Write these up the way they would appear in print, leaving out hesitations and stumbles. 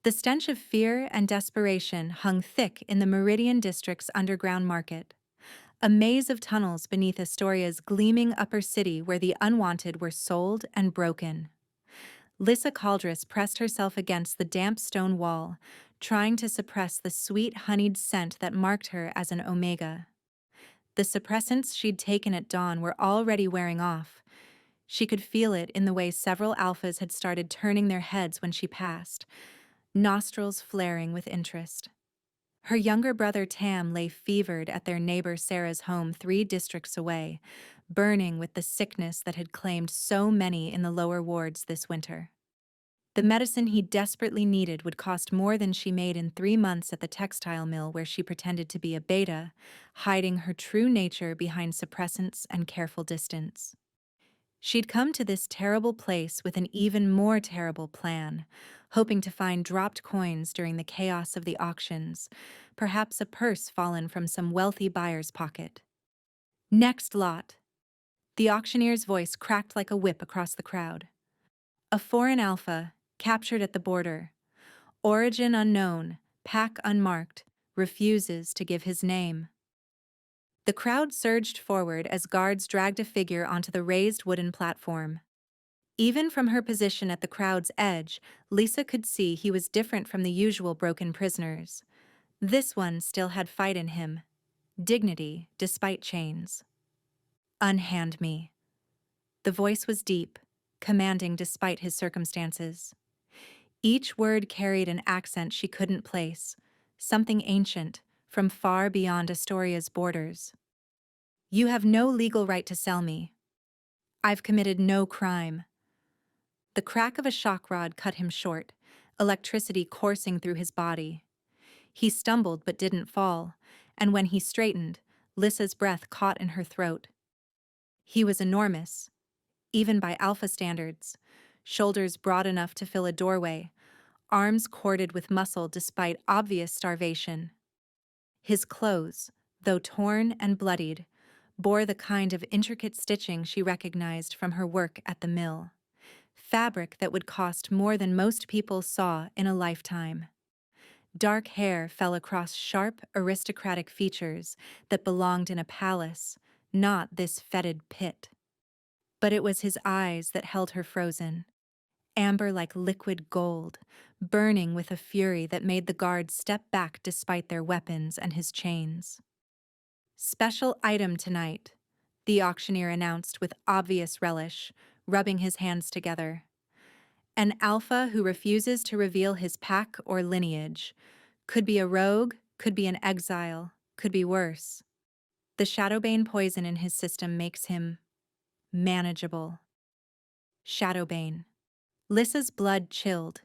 The stench of fear and desperation hung thick in the Meridian District's underground market, a maze of tunnels beneath Astoria's gleaming upper city where the unwanted were sold and broken. Lissa Caldress pressed herself against the damp stone wall, trying to suppress the sweet honeyed scent that marked her as an omega. The suppressants she'd taken at dawn were already wearing off. She could feel it in the way several alphas had started turning their heads when she passed, nostrils flaring with interest. Her younger brother Tam lay fevered at their neighbor Sarah's home 3 districts away, burning with the sickness that had claimed so many in the lower wards this winter. The medicine he desperately needed would cost more than she made in 3 months at the textile mill where she pretended to be a beta, hiding her true nature behind suppressants and careful distance. She'd come to this terrible place with an even more terrible plan, hoping to find dropped coins during the chaos of the auctions, perhaps a purse fallen from some wealthy buyer's pocket. Next lot. The auctioneer's voice cracked like a whip across the crowd. A foreign alpha, captured at the border. Origin unknown, pack unmarked, refuses to give his name. The crowd surged forward as guards dragged a figure onto the raised wooden platform. Even from her position at the crowd's edge, Lisa could see he was different from the usual broken prisoners. This one still had fight in him, dignity despite chains. "Unhand me." The voice was deep, commanding despite his circumstances. Each word carried an accent she couldn't place, something ancient, from far beyond Astoria's borders. "You have no legal right to sell me. I've committed no crime." The crack of a shock rod cut him short, electricity coursing through his body. He stumbled but didn't fall, and when he straightened, Lissa's breath caught in her throat. He was enormous, even by alpha standards, shoulders broad enough to fill a doorway, arms corded with muscle despite obvious starvation. His clothes, though torn and bloodied, bore the kind of intricate stitching she recognized from her work at the mill. Fabric that would cost more than most people saw in a lifetime. Dark hair fell across sharp, aristocratic features that belonged in a palace, not this fetid pit. But it was his eyes that held her frozen, amber like liquid gold, burning with a fury that made the guards step back despite their weapons and his chains. "Special item tonight," the auctioneer announced with obvious relish, rubbing his hands together. "An alpha who refuses to reveal his pack or lineage. Could be a rogue, could be an exile, could be worse. The Shadowbane poison in his system makes him manageable." Shadowbane. Lissa's blood chilled.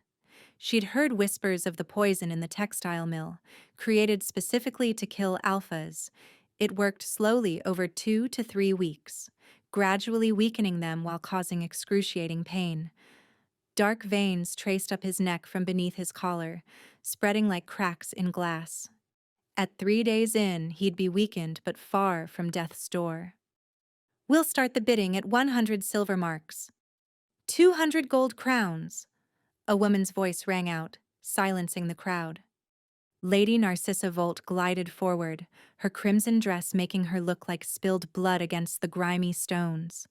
She'd heard whispers of the poison in the textile mill, created specifically to kill alphas. It worked slowly over 2 to 3 weeks, gradually weakening them while causing excruciating pain. Dark veins traced up his neck from beneath his collar, spreading like cracks in glass. At 3 days in, he'd be weakened but far from death's door. "We'll start the bidding at 100 silver marks. 200 gold crowns," a woman's voice rang out, silencing the crowd. Lady Narcissa Volt glided forward, her crimson dress making her look like spilled blood against the grimy stones.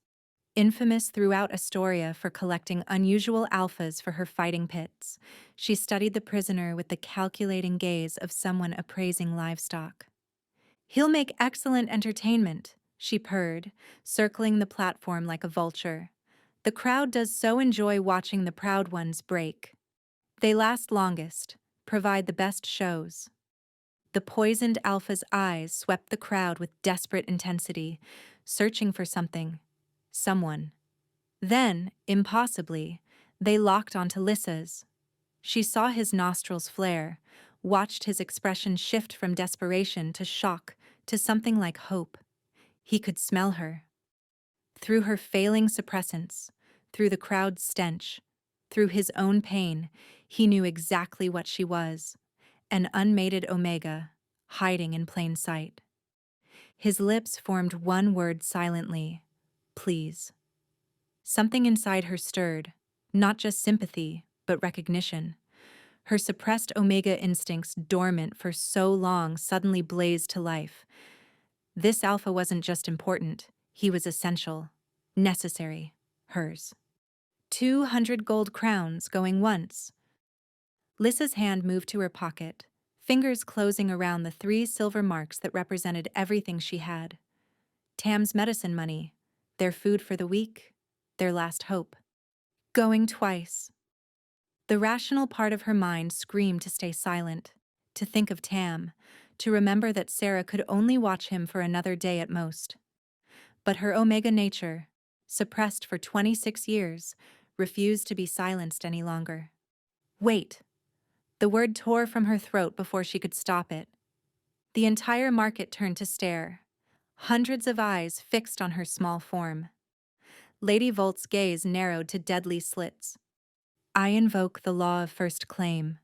Infamous throughout Astoria for collecting unusual alphas for her fighting pits, she studied the prisoner with the calculating gaze of someone appraising livestock. "He'll make excellent entertainment," she purred, circling the platform like a vulture. "The crowd does so enjoy watching the proud ones break. They last longest, provide the best shows." The poisoned alpha's eyes swept the crowd with desperate intensity, searching for something, someone. Then, impossibly, they locked onto Lissa's. She saw his nostrils flare, watched his expression shift from desperation to shock to something like hope. He could smell her. Through her failing suppressants, through the crowd's stench, through his own pain, he knew exactly what she was, an unmated omega, hiding in plain sight. His lips formed one word silently: "Please." Something inside her stirred, not just sympathy, but recognition. Her suppressed Omega instincts, dormant for so long, suddenly blazed to life. This Alpha wasn't just important, he was essential, necessary, hers. 200 gold crowns going once. Lissa's hand moved to her pocket, fingers closing around the 3 silver marks that represented everything she had. Tam's medicine money, their food for the week, their last hope. Going twice. The rational part of her mind screamed to stay silent, to think of Tam, to remember that Sarah could only watch him for another day at most. But her Omega nature, suppressed for 26 years, refused to be silenced any longer. Wait! The word tore from her throat before she could stop it. The entire market turned to stare, hundreds of eyes fixed on her small form. Lady Volt's gaze narrowed to deadly slits. I invoke the law of first claim.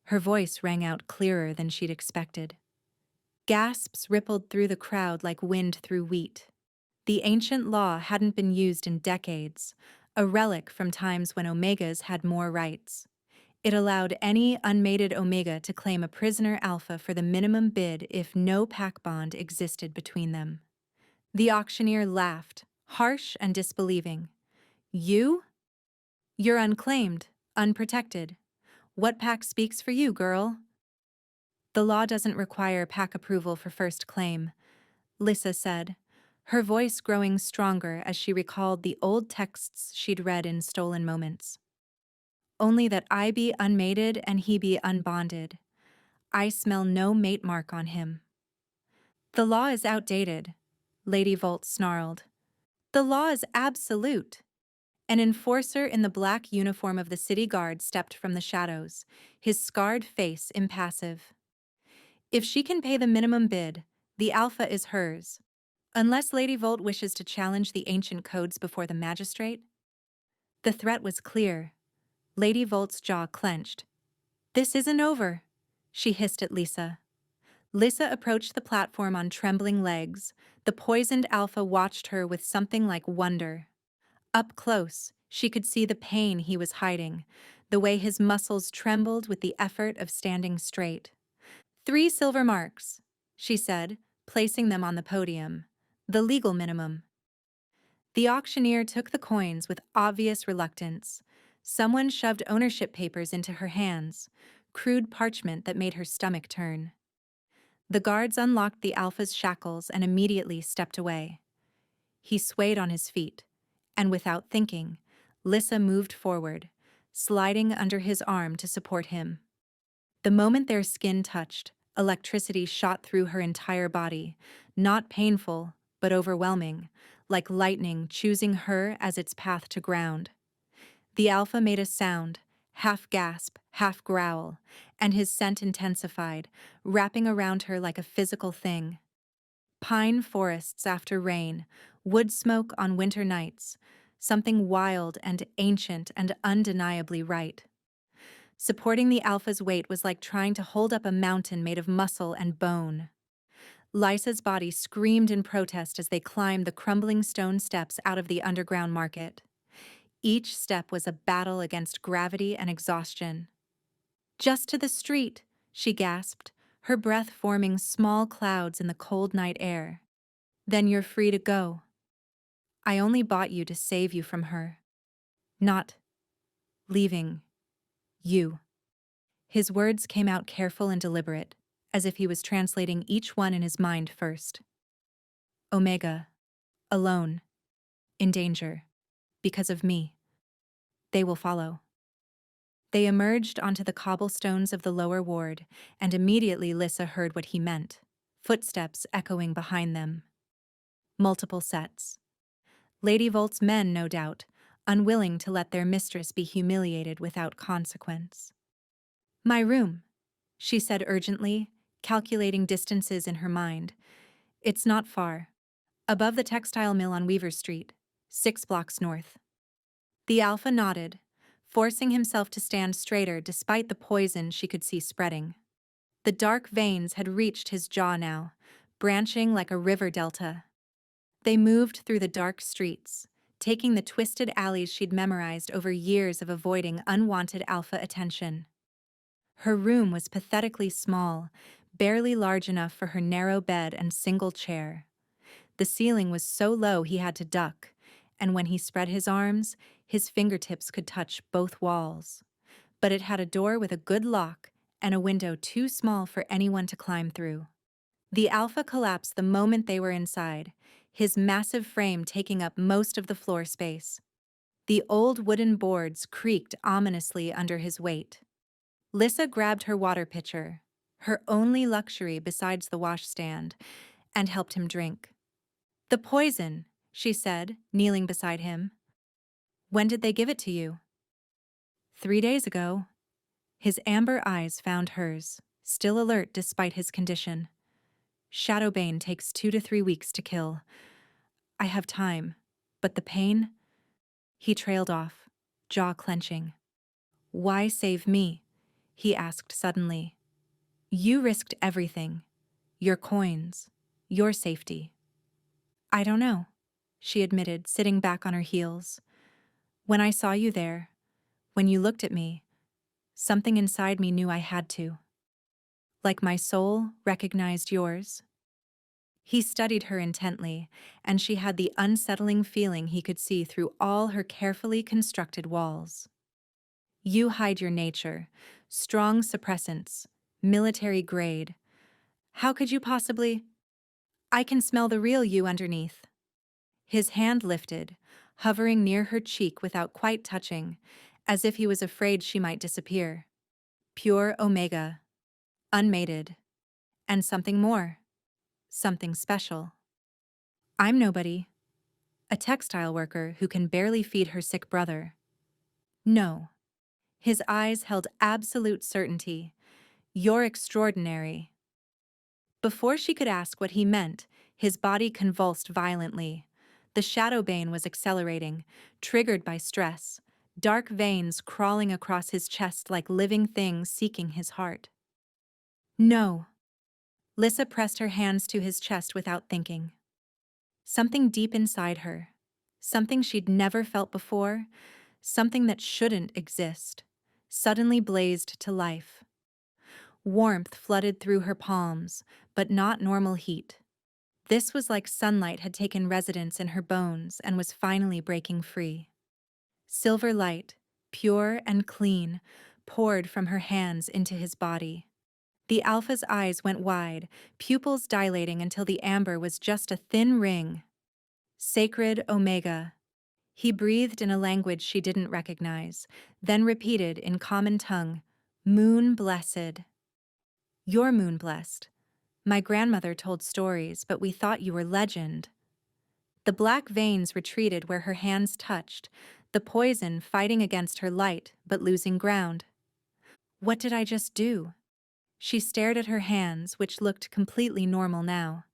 Her voice rang out clearer than she'd expected. Gasps rippled through the crowd like wind through wheat. The ancient law hadn't been used in decades, a relic from times when Omegas had more rights. It allowed any unmated Omega to claim a prisoner Alpha for the minimum bid if no pack bond existed between them. The auctioneer laughed, harsh and disbelieving. You? You're unclaimed, unprotected. What pack speaks for you, girl? The law doesn't require pack approval for first claim, Lissa said, her voice growing stronger as she recalled the old texts she'd read in stolen moments. Only that I be unmated and he be unbonded. I smell no mate mark on him. The law is outdated, Lady Volt snarled. The law is absolute. An enforcer in the black uniform of the city guard stepped from the shadows, his scarred face impassive. If she can pay the minimum bid, the Alpha is hers. Unless Lady Volt wishes to challenge the ancient codes before the magistrate? The threat was clear. Lady Volt's jaw clenched. This isn't over, she hissed at Lissa. Lissa approached the platform on trembling legs. The poisoned Alpha watched her with something like wonder. Up close, she could see the pain he was hiding, the way his muscles trembled with the effort of standing straight. 3 silver marks, she said, placing them on the podium. The legal minimum. The auctioneer took the coins with obvious reluctance. Someone shoved ownership papers into her hands, crude parchment that made her stomach turn. The guards unlocked the Alpha's shackles and immediately stepped away. He swayed on his feet, and without thinking, Lissa moved forward, sliding under his arm to support him. The moment their skin touched, electricity shot through her entire body, not painful, but overwhelming, like lightning choosing her as its path to ground. The Alpha made a sound, half gasp, half growl, and his scent intensified, wrapping around her like a physical thing. Pine forests after rain, wood smoke on winter nights, something wild and ancient and undeniably right. Supporting the Alpha's weight was like trying to hold up a mountain made of muscle and bone. Lysa's body screamed in protest as they climbed the crumbling stone steps out of the underground market. Each step was a battle against gravity and exhaustion. Just to the street, she gasped, her breath forming small clouds in the cold night air. Then you're free to go. I only bought you to save you from her. Not leaving you. His words came out careful and deliberate, as if he was translating each one in his mind first. Omega. Alone. In danger. Because of me. They will follow. They emerged onto the cobblestones of the lower ward, and immediately Lissa heard what he meant, footsteps echoing behind them. Multiple sets. Lady Volt's men, no doubt, unwilling to let their mistress be humiliated without consequence. My room, she said urgently, calculating distances in her mind. It's not far. Above the textile mill on Weaver Street, 6 blocks north. The Alpha nodded, forcing himself to stand straighter despite the poison she could see spreading. The dark veins had reached his jaw now, branching like a river delta. They moved through the dark streets, taking the twisted alleys she'd memorized over years of avoiding unwanted Alpha attention. Her room was pathetically small, barely large enough for her narrow bed and single chair. The ceiling was so low he had to duck, and when he spread his arms, his fingertips could touch both walls. But it had a door with a good lock and a window too small for anyone to climb through. The Alpha collapsed the moment they were inside, his massive frame taking up most of the floor space. The old wooden boards creaked ominously under his weight. Lissa grabbed her water pitcher, her only luxury besides the washstand, and helped him drink. "The poison," she said, kneeling beside him. "When did they give it to you?" "3 days ago." His amber eyes found hers, still alert despite his condition. "Shadowbane takes 2 to 3 weeks to kill. I have time, but the pain?" He trailed off, jaw clenching. "Why save me?" he asked suddenly. "You risked everything. Your coins, your safety." "I don't know," she admitted, sitting back on her heels. "When I saw you there, when you looked at me, something inside me knew I had to. Like my soul recognized yours." He studied her intently, and she had the unsettling feeling he could see through all her carefully constructed walls. "You hide your nature, strong suppressants, military grade. How could you possibly—" "I can smell the real you underneath." His hand lifted, hovering near her cheek without quite touching, as if he was afraid she might disappear. "Pure Omega. Unmated. And something more. Something special. I'm nobody. A textile worker who can barely feed her sick brother." "No." His eyes held absolute certainty. "You're extraordinary." Before she could ask what he meant, his body convulsed violently. The Shadowbane was accelerating, triggered by stress, dark veins crawling across his chest like living things seeking his heart. "No." Lissa pressed her hands to his chest without thinking. Something deep inside her, something she'd never felt before, something that shouldn't exist, suddenly blazed to life. Warmth flooded through her palms, but not normal heat. This was like sunlight had taken residence in her bones and was finally breaking free. Silver light, pure and clean, poured from her hands into his body. The Alpha's eyes went wide, pupils dilating until the amber was just a thin ring. "Sacred Omega." He breathed in a language she didn't recognize, then repeated in common tongue, "Moon blessed." "You're moon blessed. My grandmother told stories, but we thought you were legend." The black veins retreated where her hands touched, the poison fighting against her light but losing ground. "What did I just do?" She stared at her hands, which looked completely normal now.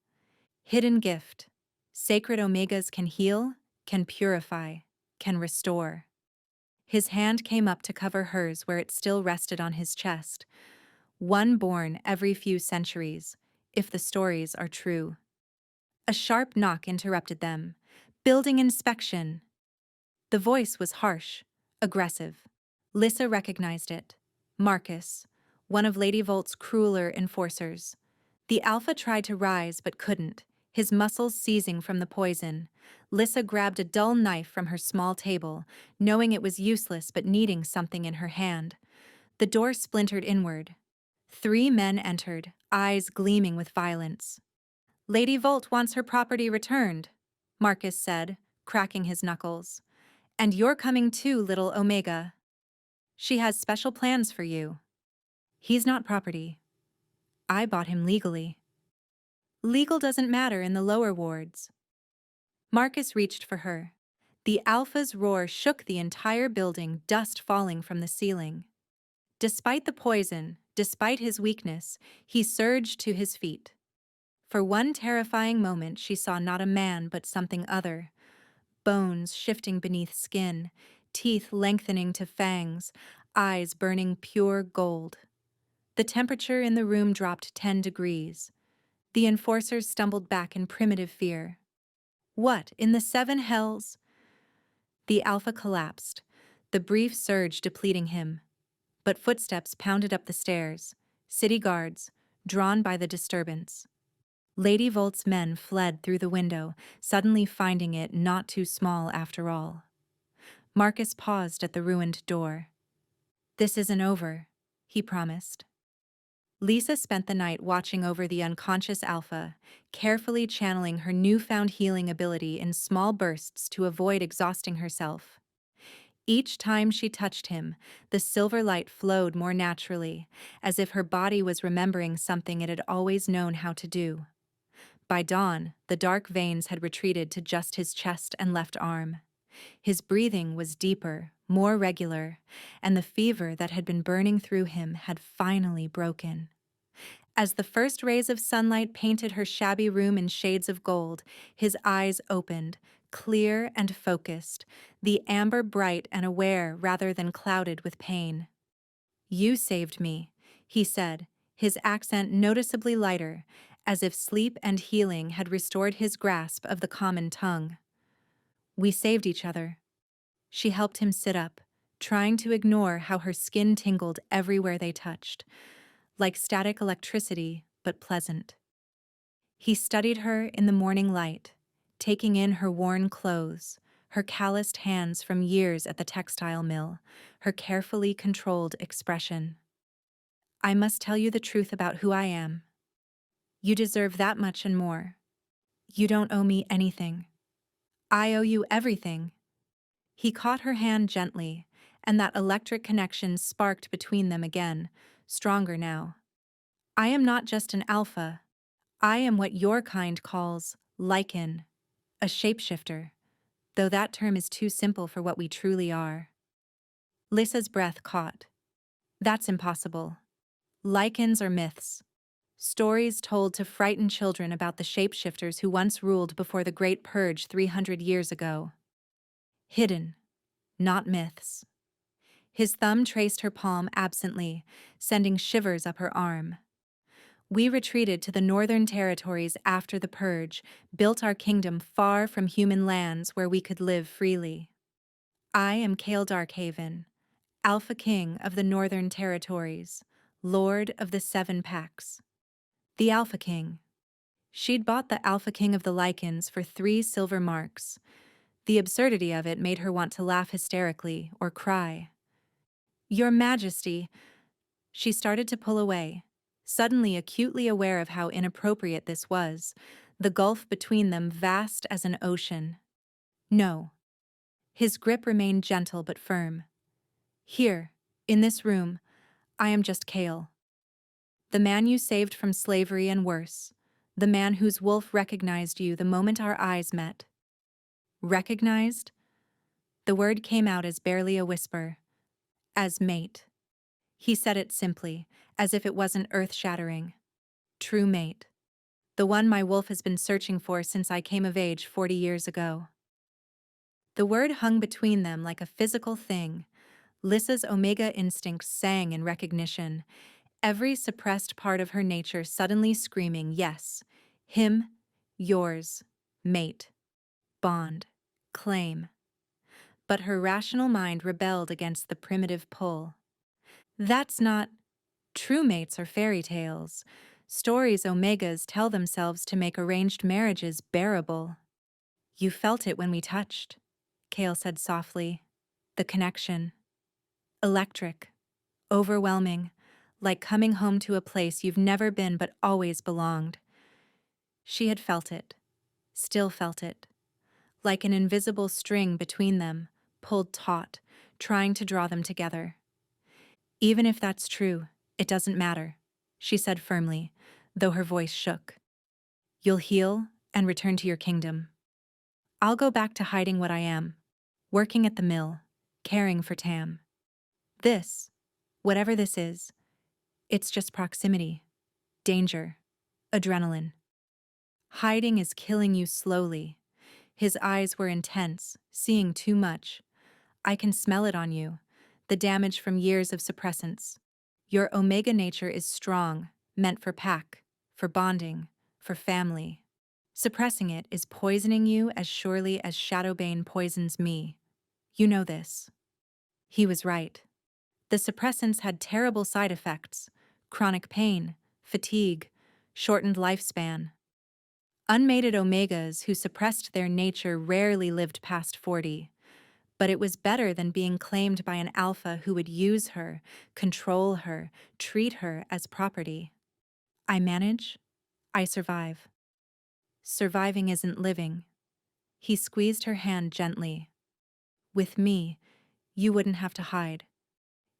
"Hidden gift. Sacred Omegas can heal, can purify, can restore." His hand came up to cover hers where it still rested on his chest. "One born every few centuries, if the stories are true." A sharp knock interrupted them. "Building inspection." The voice was harsh, aggressive. Lissa recognized it. Marcus, one of Lady Volt's crueler enforcers. The Alpha tried to rise but couldn't, his muscles seizing from the poison. Lissa grabbed a dull knife from her small table, knowing it was useless but needing something in her hand. The door splintered inward. 3 men entered, eyes gleaming with violence. "Lady Volt wants her property returned," Marcus said, cracking his knuckles. "And you're coming too, little Omega. She has special plans for you." "He's not property. I bought him legally." "Legal doesn't matter in the lower wards." Marcus reached for her. The Alpha's roar shook the entire building, dust falling from the ceiling. Despite the poison, despite his weakness, he surged to his feet. For one terrifying moment, she saw not a man but something other. Bones shifting beneath skin, teeth lengthening to fangs, eyes burning pure gold. The temperature in the room dropped 10 degrees. The enforcers stumbled back in primitive fear. "What in the 7 hells?" The Alpha collapsed, the brief surge depleting him. But footsteps pounded up the stairs, city guards, drawn by the disturbance. Lady Volt's men fled through the window, suddenly finding it not too small after all. Marcus paused at the ruined door. "This isn't over," he promised. Lisa spent the night watching over the unconscious Alpha, carefully channeling her newfound healing ability in small bursts to avoid exhausting herself. Each time she touched him, the silver light flowed more naturally, as if her body was remembering something it had always known how to do. By dawn, the dark veins had retreated to just his chest and left arm. His breathing was deeper, more regular, and the fever that had been burning through him had finally broken. As the first rays of sunlight painted her shabby room in shades of gold, his eyes opened, clear and focused, the amber bright and aware rather than clouded with pain. "You saved me," he said, his accent noticeably lighter, as if sleep and healing had restored his grasp of the common tongue. "We saved each other." She helped him sit up, trying to ignore how her skin tingled everywhere they touched, like static electricity, but pleasant. He studied her in the morning light, taking in her worn clothes, her calloused hands from years at the textile mill, her carefully controlled expression. "I must tell you the truth about who I am. You deserve that much and more. You don't owe me anything. I owe you everything." He caught her hand gently, and that electric connection sparked between them again, stronger now. "I am not just an alpha. I am what your kind calls lichen, a shapeshifter, though that term is too simple for what we truly are." Lissa's breath caught. "That's impossible. Lichens are myths. Stories told to frighten children about the shapeshifters who once ruled before the Great Purge 300 years ago. Hidden, not myths." His thumb traced her palm absently, sending shivers up her arm. "We retreated to the northern territories after the Purge, built our kingdom far from human lands where we could live freely. I am Kael Darkhaven, Alpha King of the Northern Territories, Lord of the Seven Packs. The Alpha King." She'd bought the Alpha King of the Lichens for 3 silver marks. The absurdity of it made her want to laugh hysterically or cry. "Your Majesty," she started to pull away, suddenly acutely aware of how inappropriate this was, the gulf between them vast as an ocean. "No." His grip remained gentle but firm. "Here, in this room, I am just Kael. The man you saved from slavery and worse. The man whose wolf recognized you the moment our eyes met." "Recognized?" The word came out as barely a whisper. "As mate." He said it simply, as if it wasn't earth-shattering. "True mate. The one my wolf has been searching for since I came of age 40 years ago." The word hung between them like a physical thing. Lissa's Omega instinct sang in recognition, every suppressed part of her nature suddenly screaming, yes, him, yours, mate, bond, claim. But her rational mind rebelled against the primitive pull. "That's not... True mates are fairy tales. Stories Omegas tell themselves to make arranged marriages bearable." "You felt it when we touched," Kael said softly. "The connection. Electric. Overwhelming. Like coming home to a place you've never been but always belonged." She had felt it. Still felt it. Like an invisible string between them, pulled taut, trying to draw them together. "Even if that's true, it doesn't matter," she said firmly, though her voice shook. "You'll heal and return to your kingdom. I'll go back to hiding what I am, working at the mill, caring for Tam. This, whatever this is, it's just proximity, danger, adrenaline. Hiding is killing you slowly." His eyes were intense, seeing too much. "I can smell it on you, the damage from years of suppressants. Your Omega nature is strong, meant for pack, for bonding, for family. Suppressing it is poisoning you as surely as Shadowbane poisons me. You know this." He was right. The suppressants had terrible side effects: chronic pain, fatigue, shortened lifespan. Unmated omegas who suppressed their nature rarely lived past 40, but it was better than being claimed by an alpha who would use her, control her, treat her as property. I manage, I survive. Surviving isn't living. He squeezed her hand gently. With me, you wouldn't have to hide.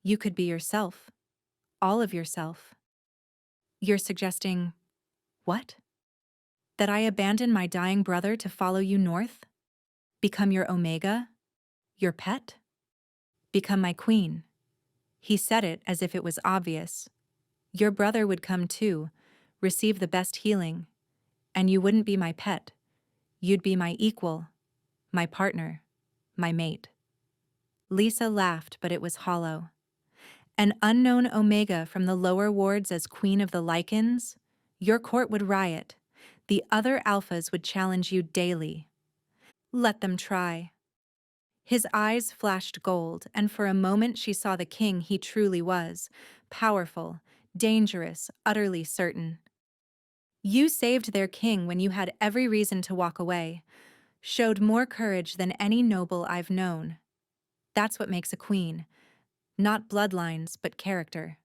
You could be yourself, all of yourself. You're suggesting, what? That I abandon my dying brother to follow you north? Become your omega? Your pet? Become my queen? He said it as if it was obvious. Your brother would come too, receive the best healing, and you wouldn't be my pet. You'd be my equal, my partner, my mate. Lisa laughed, but it was hollow. An unknown omega from the lower wards as queen of the lichens? Your court would riot. The other alphas would challenge you daily. Let them try. His eyes flashed gold, and for a moment she saw the king he truly was, powerful, dangerous, utterly certain. You saved their king when you had every reason to walk away, showed more courage than any noble I've known. That's what makes a queen. Not bloodlines, but character.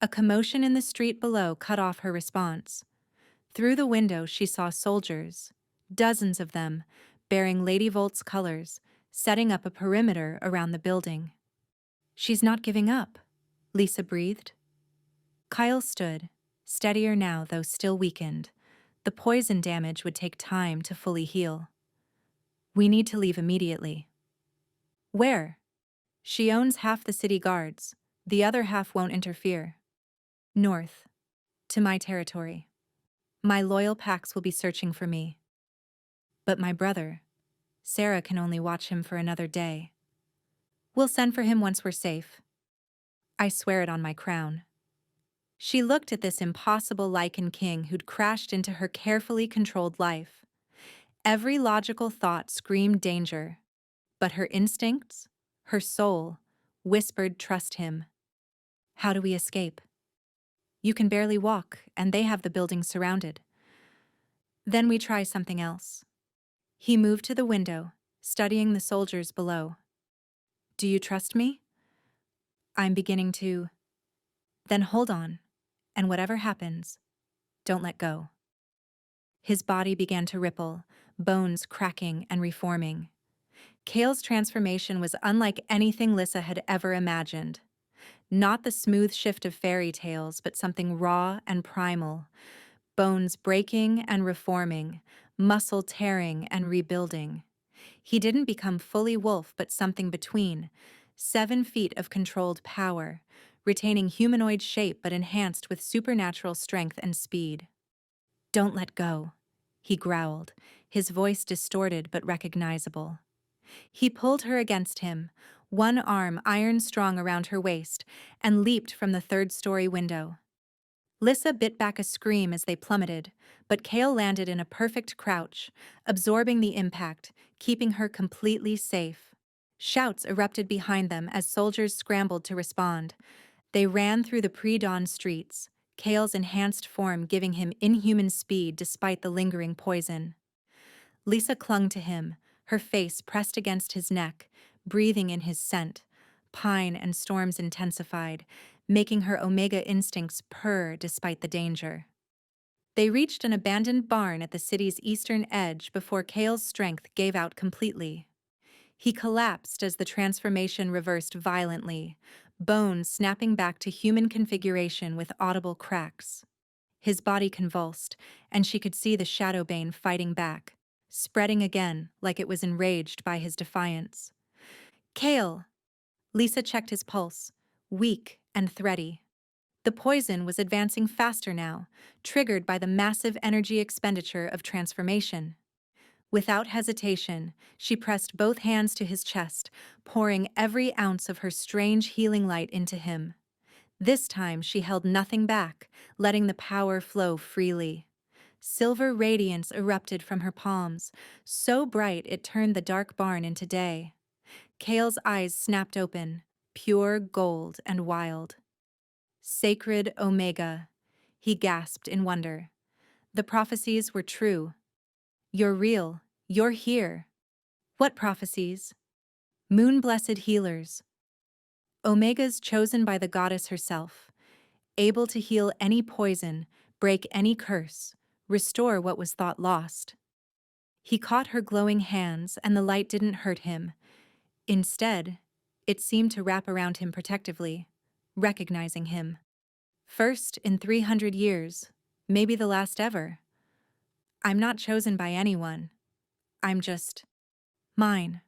A commotion in the street below cut off her response. Through the window she saw soldiers, dozens of them, bearing Lady Volt's colors, setting up a perimeter around the building. She's not giving up, Lisa breathed. Kyle stood, steadier now though still weakened. The poison damage would take time to fully heal. We need to leave immediately. Where? She owns half the city guards. The other half won't interfere. North. To my territory. My loyal packs will be searching for me. But my brother, Sarah can only watch him for another day. We'll send for him once we're safe. I swear it on my crown. She looked at this impossible lichen king who'd crashed into her carefully controlled life. Every logical thought screamed danger, but her instincts, her soul, whispered trust him. How do we escape? You can barely walk, and they have the building surrounded. Then we try something else. He moved to the window, studying the soldiers below. Do you trust me? I'm beginning to. Then hold on, and whatever happens, don't let go. His body began to ripple, bones cracking and reforming. Kale's transformation was unlike anything Lissa had ever imagined. Not the smooth shift of fairy tales, but something raw and primal. Bones breaking and reforming, muscle tearing and rebuilding. He didn't become fully wolf, but something between. 7 feet of controlled power, retaining humanoid shape but enhanced with supernatural strength and speed. Don't let go, he growled, his voice distorted but recognizable. He pulled her against him, one arm iron-strong around her waist, and leaped from the 3rd-story window. Lissa bit back a scream as they plummeted, but Kale landed in a perfect crouch, absorbing the impact, keeping her completely safe. Shouts erupted behind them as soldiers scrambled to respond. They ran through the pre-dawn streets, Kale's enhanced form giving him inhuman speed despite the lingering poison. Lisa clung to him, her face pressed against his neck, breathing in his scent. Pine and storms intensified, making her omega instincts purr despite the danger. They reached an abandoned barn at the city's eastern edge before Kale's strength gave out completely. He collapsed as the transformation reversed violently, bones snapping back to human configuration with audible cracks. His body convulsed, and she could see the Shadowbane fighting back, spreading again like it was enraged by his defiance. Kale! Lisa checked his pulse, weak and thready. The poison was advancing faster now, triggered by the massive energy expenditure of transformation. Without hesitation, she pressed both hands to his chest, pouring every ounce of her strange healing light into him. This time she held nothing back, letting the power flow freely. Silver radiance erupted from her palms, so bright it turned the dark barn into day. Kale's eyes snapped open, pure gold and wild. Sacred Omega, he gasped in wonder. The prophecies were true. You're real. You're here. What prophecies? Moon-blessed healers. Omegas chosen by the goddess herself, able to heal any poison, break any curse, restore what was thought lost. He caught her glowing hands, and the light didn't hurt him. Instead, it seemed to wrap around him protectively, recognizing him. First in 300 years, maybe the last ever. I'm not chosen by anyone. I'm just mine.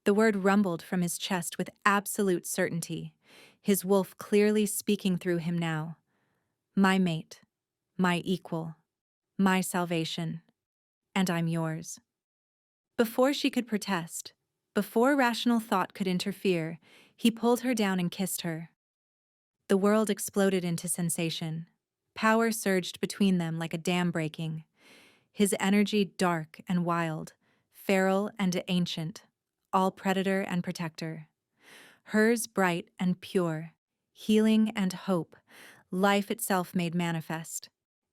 The word rumbled from his chest with absolute certainty, his wolf clearly speaking through him now. My mate, my equal, my salvation, and I'm yours. Before she could protest, before rational thought could interfere, he pulled her down and kissed her. The world exploded into sensation. Power surged between them like a dam breaking. His energy dark and wild, feral and ancient, all predator and protector. Hers bright and pure, healing and hope, life itself made manifest.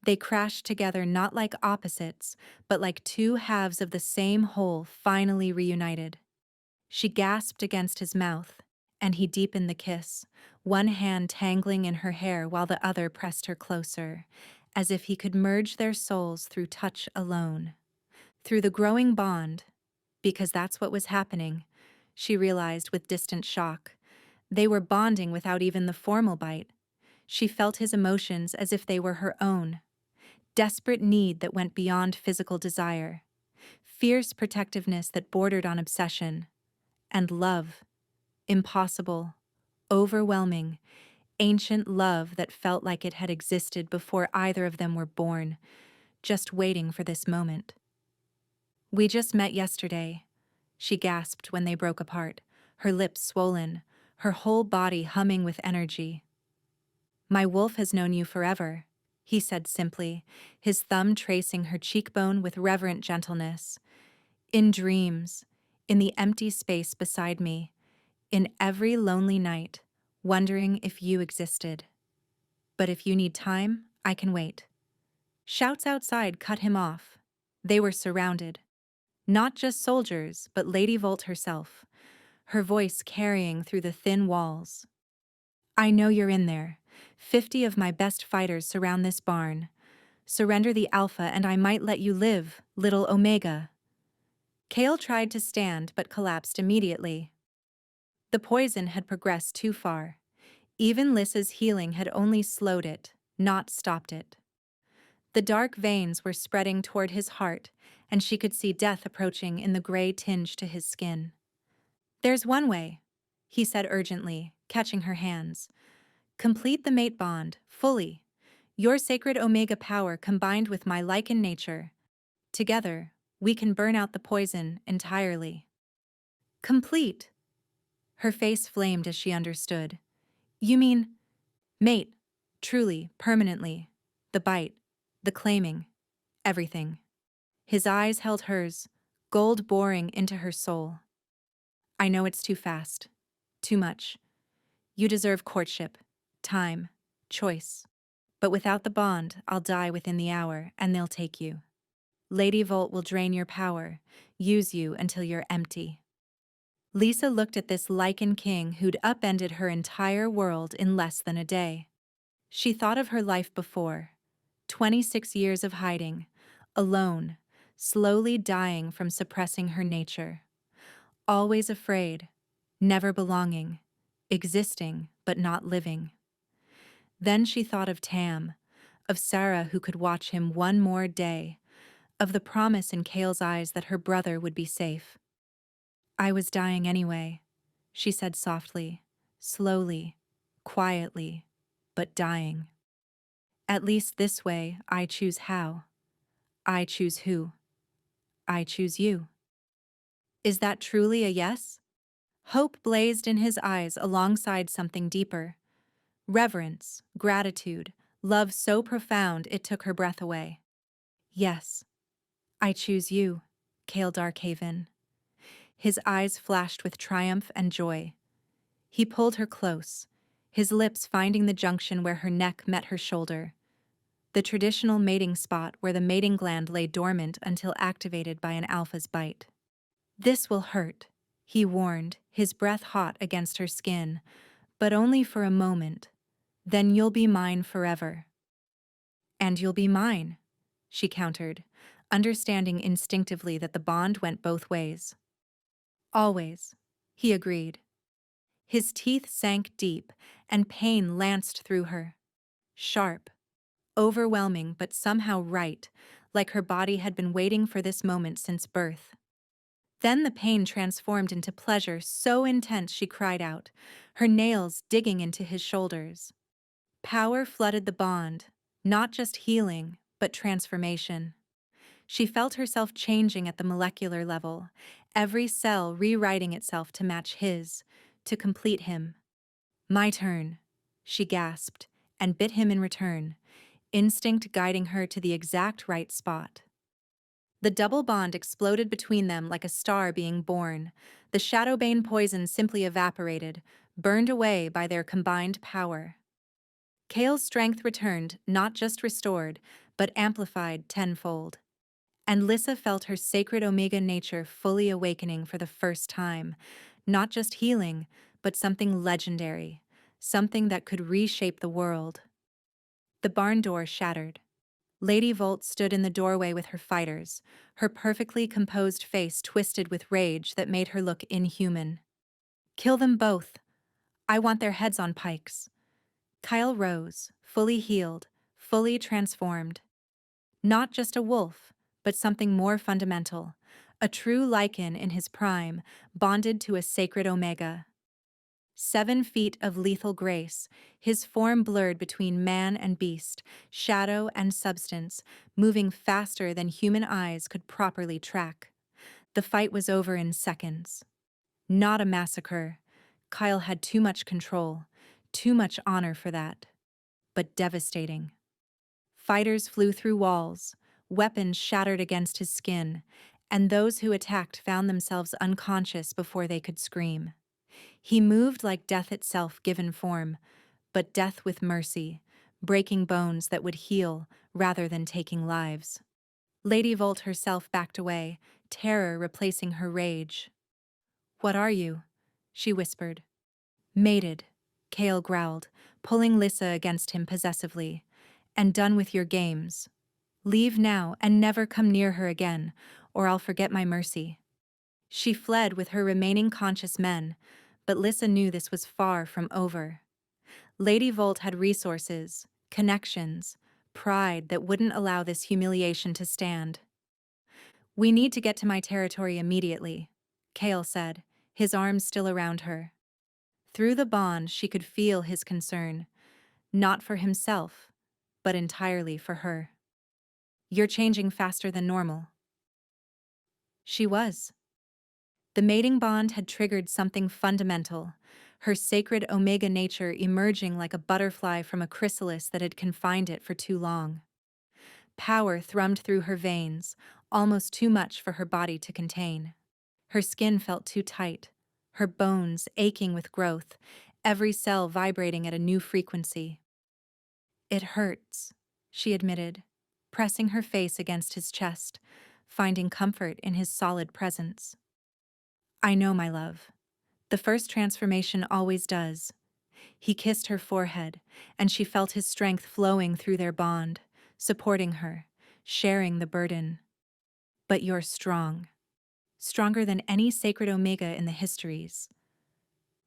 They crashed together not like opposites, but like two halves of the same whole finally reunited. She gasped against his mouth, and he deepened the kiss, one hand tangling in her hair while the other pressed her closer, as if he could merge their souls through touch alone. Through the growing bond, because that's what was happening, she realized with distant shock. They were bonding without even the formal bite. She felt his emotions as if they were her own. Desperate need that went beyond physical desire. Fierce protectiveness that bordered on obsession. And love. Impossible. Overwhelming. Ancient love that felt like it had existed before either of them were born, just waiting for this moment. We just met yesterday, she gasped when they broke apart, her lips swollen, her whole body humming with energy. My wolf has known you forever, he said simply, his thumb tracing her cheekbone with reverent gentleness. In dreams, in the empty space beside me, in every lonely night, wondering if you existed. But if you need time, I can wait. Shouts outside cut him off. They were surrounded. Not just soldiers, but Lady Volt herself, her voice carrying through the thin walls. I know you're in there. 50 of my best fighters surround this barn. Surrender the Alpha and I might let you live, little Omega. Kale tried to stand but collapsed immediately. The poison had progressed too far. Even Lissa's healing had only slowed it, not stopped it. The dark veins were spreading toward his heart, and she could see death approaching in the gray tinge to his skin. There's one way, he said urgently, catching her hands. Complete the mate bond, fully. Your sacred Omega power combined with my Lycan nature. Together, we can burn out the poison entirely. Complete. Her face flamed as she understood. You mean, mate, truly, permanently. The bite, the claiming, everything. His eyes held hers, gold boring into her soul. I know it's too fast. Too much. You deserve courtship, time, choice. But without the bond, I'll die within the hour, and they'll take you. Lady Volt will drain your power, use you until you're empty. Lisa looked at this Lycan king who'd upended her entire world in less than a day. She thought of her life before. 26 years of hiding, alone, slowly dying from suppressing her nature. Always afraid, never belonging, existing but not living. Then she thought of Tam, of Sarah who could watch him one more day, of the promise in Kale's eyes that her brother would be safe. I was dying anyway, she said softly, slowly, quietly, but dying. At least this way I choose how. I choose who. I choose you. Is that truly a yes? Hope blazed in his eyes alongside something deeper. Reverence, gratitude, love so profound it took her breath away. Yes, I choose you, Kale Darkhaven. His eyes flashed with triumph and joy. He pulled her close, his lips finding the junction where her neck met her shoulder, the traditional mating spot where the mating gland lay dormant until activated by an alpha's bite. "This will hurt," he warned, his breath hot against her skin, "but only for a moment. Then you'll be mine forever." "And you'll be mine," she countered, understanding instinctively that the bond went both ways. "Always," he agreed. His teeth sank deep, and pain lanced through her. Sharp, overwhelming, but somehow right, like her body had been waiting for this moment since birth. Then the pain transformed into pleasure so intense she cried out, her nails digging into his shoulders. Power flooded the bond, not just healing, but transformation. She felt herself changing at the molecular level, every cell rewriting itself to match his, to complete him. "My turn," she gasped, and bit him in return, instinct guiding her to the exact right spot. The double bond exploded between them like a star being born. The Shadowbane poison simply evaporated, burned away by their combined power. Kale's strength returned, not just restored, but amplified tenfold. And Lissa felt her sacred Omega nature fully awakening for the first time, not just healing, but something legendary, something that could reshape the world. The barn door shattered. Lady Volt stood in the doorway with her fighters, her perfectly composed face twisted with rage that made her look inhuman. "Kill them both. I want their heads on pikes." Kyle rose, fully healed, fully transformed. Not just a wolf, but something more fundamental, a true lichen in his prime, bonded to a sacred Omega. 7 feet of lethal grace, his form blurred between man and beast, shadow and substance, moving faster than human eyes could properly track. The fight was over in seconds. Not a massacre. Kyle had too much control, too much honor for that. But devastating. Fighters flew through walls, weapons shattered against his skin, and those who attacked found themselves unconscious before they could scream. He moved like death itself given form, but death with mercy, breaking bones that would heal rather than taking lives. Lady Volt herself backed away, terror replacing her rage. "What are you?" she whispered. "Mated," Kale growled, pulling Lissa against him possessively. "And done with your games. Leave now and never come near her again, or I'll forget my mercy." She fled with her remaining conscious men, but Lissa knew this was far from over. Lady Volt had resources, connections, pride that wouldn't allow this humiliation to stand. "We need to get to my territory immediately," Kale said, his arms still around her. Through the bond she could feel his concern, not for himself, but entirely for her. "You're changing faster than normal." She was. The mating bond had triggered something fundamental, her sacred Omega nature emerging like a butterfly from a chrysalis that had confined it for too long. Power thrummed through her veins, almost too much for her body to contain. Her skin felt too tight, her bones aching with growth, every cell vibrating at a new frequency. "It hurts," she admitted, pressing her face against his chest, finding comfort in his solid presence. "I know, my love. The first transformation always does." He kissed her forehead, and she felt his strength flowing through their bond, supporting her, sharing the burden. "But you're strong. Stronger than any sacred Omega in the histories."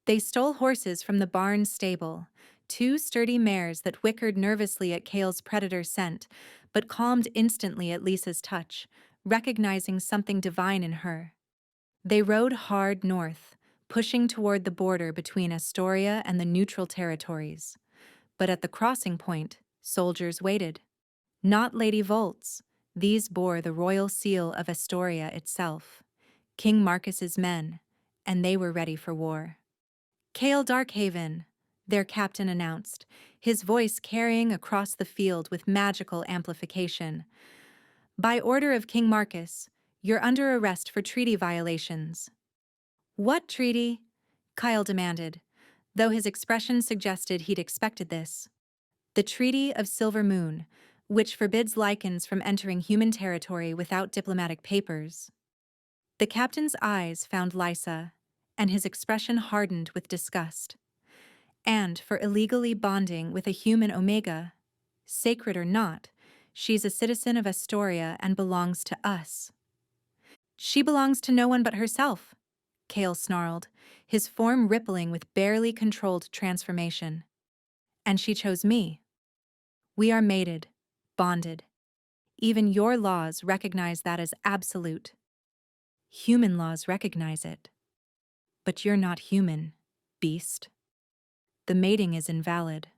They stole horses from the barn stable, 2 sturdy mares that whickered nervously at Kale's predator scent, but calmed instantly at Lisa's touch, recognizing something divine in her. They rode hard north, pushing toward the border between Astoria and the neutral territories. But at the crossing point, soldiers waited. Not Lady Volt's. These bore the royal seal of Astoria itself. King Marcus's men, and they were ready for war. "Kale Darkhaven," their captain announced, his voice carrying across the field with magical amplification. "By order of King Marcus, you're under arrest for treaty violations." "What treaty?" Kyle demanded, though his expression suggested he'd expected this. The Treaty of Silver Moon, which forbids lichens from entering human territory without diplomatic papers. The captain's eyes found Lysa, and his expression hardened with disgust. And for illegally bonding with a human Omega, sacred or not, she's a citizen of Astoria and belongs to us. She belongs to no one but herself, Kale snarled, his form rippling with barely controlled transformation. And she chose me. We are mated, bonded. Even your laws recognize that as absolute. Human laws recognize it. But you're not human, beast. The mating is invalid.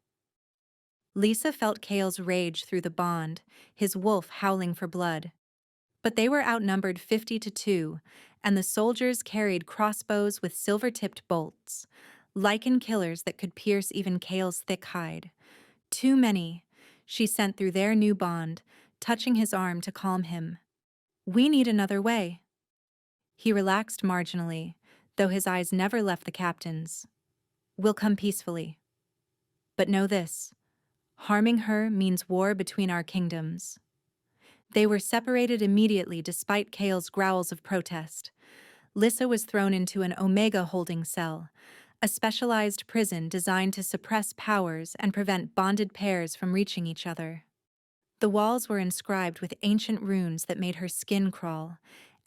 Lisa felt Kale's rage through the bond, his wolf howling for blood. But they were outnumbered 50-2, and the soldiers carried crossbows with silver-tipped bolts, lichen killers that could pierce even Kale's thick hide. Too many, she sent through their new bond, touching his arm to calm him. We need another way. He relaxed marginally, though his eyes never left the captain's. We'll come peacefully. But know this, harming her means war between our kingdoms. They were separated immediately despite Kale's growls of protest. Lissa was thrown into an Omega holding cell, a specialized prison designed to suppress powers and prevent bonded pairs from reaching each other. The walls were inscribed with ancient runes that made her skin crawl,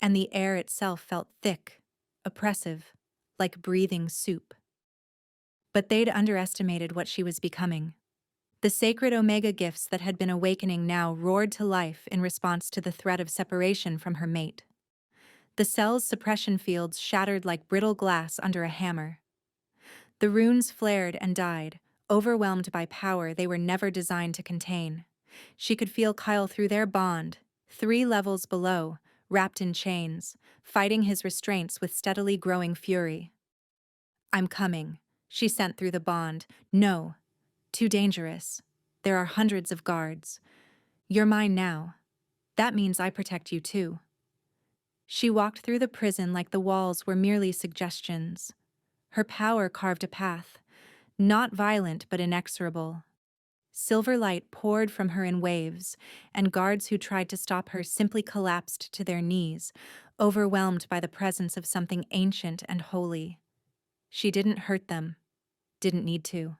and the air itself felt thick, oppressive, like breathing soup. But they'd underestimated what she was becoming. The sacred Omega gifts that had been awakening now roared to life in response to the threat of separation from her mate. The cell's suppression fields shattered like brittle glass under a hammer. The runes flared and died, overwhelmed by power they were never designed to contain. She could feel Kyle through their bond, 3 levels below, wrapped in chains, fighting his restraints with steadily growing fury. I'm coming, she sent through the bond. No. Too dangerous. There are hundreds of guards. You're mine now. That means I protect you too. She walked through the prison like the walls were merely suggestions. Her power carved a path, not violent but inexorable. Silver light poured from her in waves, and guards who tried to stop her simply collapsed to their knees, overwhelmed by the presence of something ancient and holy. She didn't hurt them, didn't need to.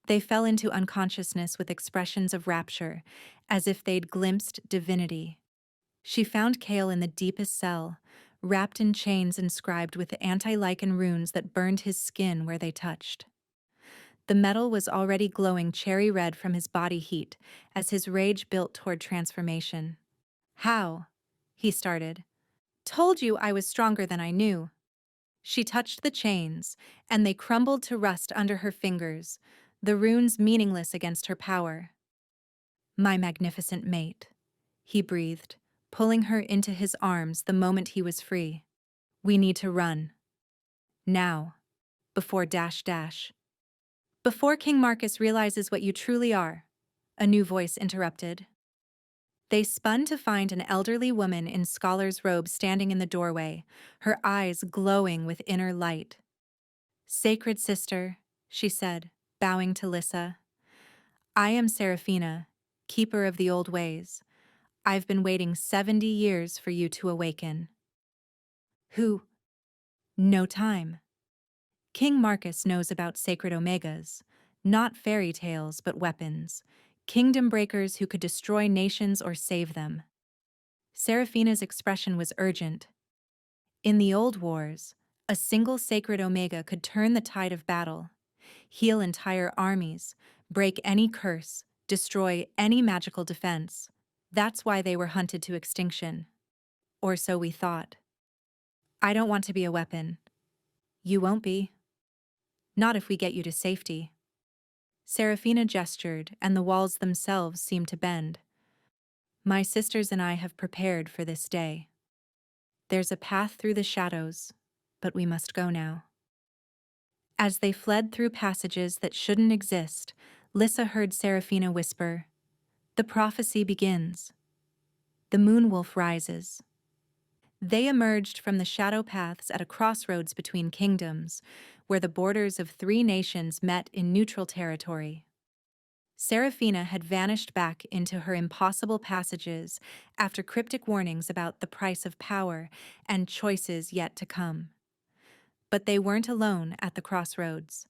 They fell into unconsciousness with expressions of rapture, as if they'd glimpsed divinity. She found Kale in the deepest cell, wrapped in chains inscribed with anti-lichen runes that burned his skin where they touched. The metal was already glowing cherry red from his body heat as his rage built toward transformation. How? He started. Told you I was stronger than I knew. She touched the chains, and they crumbled to rust under her fingers, the runes meaningless against her power. My magnificent mate, he breathed, pulling her into his arms the moment he was free. We need to run. Now. Before ... Before King Marcus realizes what you truly are, a new voice interrupted. They spun to find an elderly woman in scholar's robes standing in the doorway, her eyes glowing with inner light. Sacred sister, she said, bowing to Lissa. I am Seraphina, keeper of the old ways. I've been waiting 70 years for you to awaken. Who? No time. King Marcus knows about sacred Omegas, not fairy tales but weapons, kingdom breakers who could destroy nations or save them. Seraphina's expression was urgent. In the old wars, a single sacred Omega could turn the tide of battle, heal entire armies, break any curse, destroy any magical defense. That's why they were hunted to extinction. Or so we thought. I don't want to be a weapon. You won't be. Not if we get you to safety. Seraphina gestured, and the walls themselves seemed to bend. My sisters and I have prepared for this day. There's a path through the shadows, but we must go now. As they fled through passages that shouldn't exist, Lissa heard Seraphina whisper, The prophecy begins. The moon wolf rises. They emerged from the shadow paths at a crossroads between kingdoms, where the borders of 3 nations met in neutral territory. Serafina had vanished back into her impossible passages after cryptic warnings about the price of power and choices yet to come. But they weren't alone at the crossroads.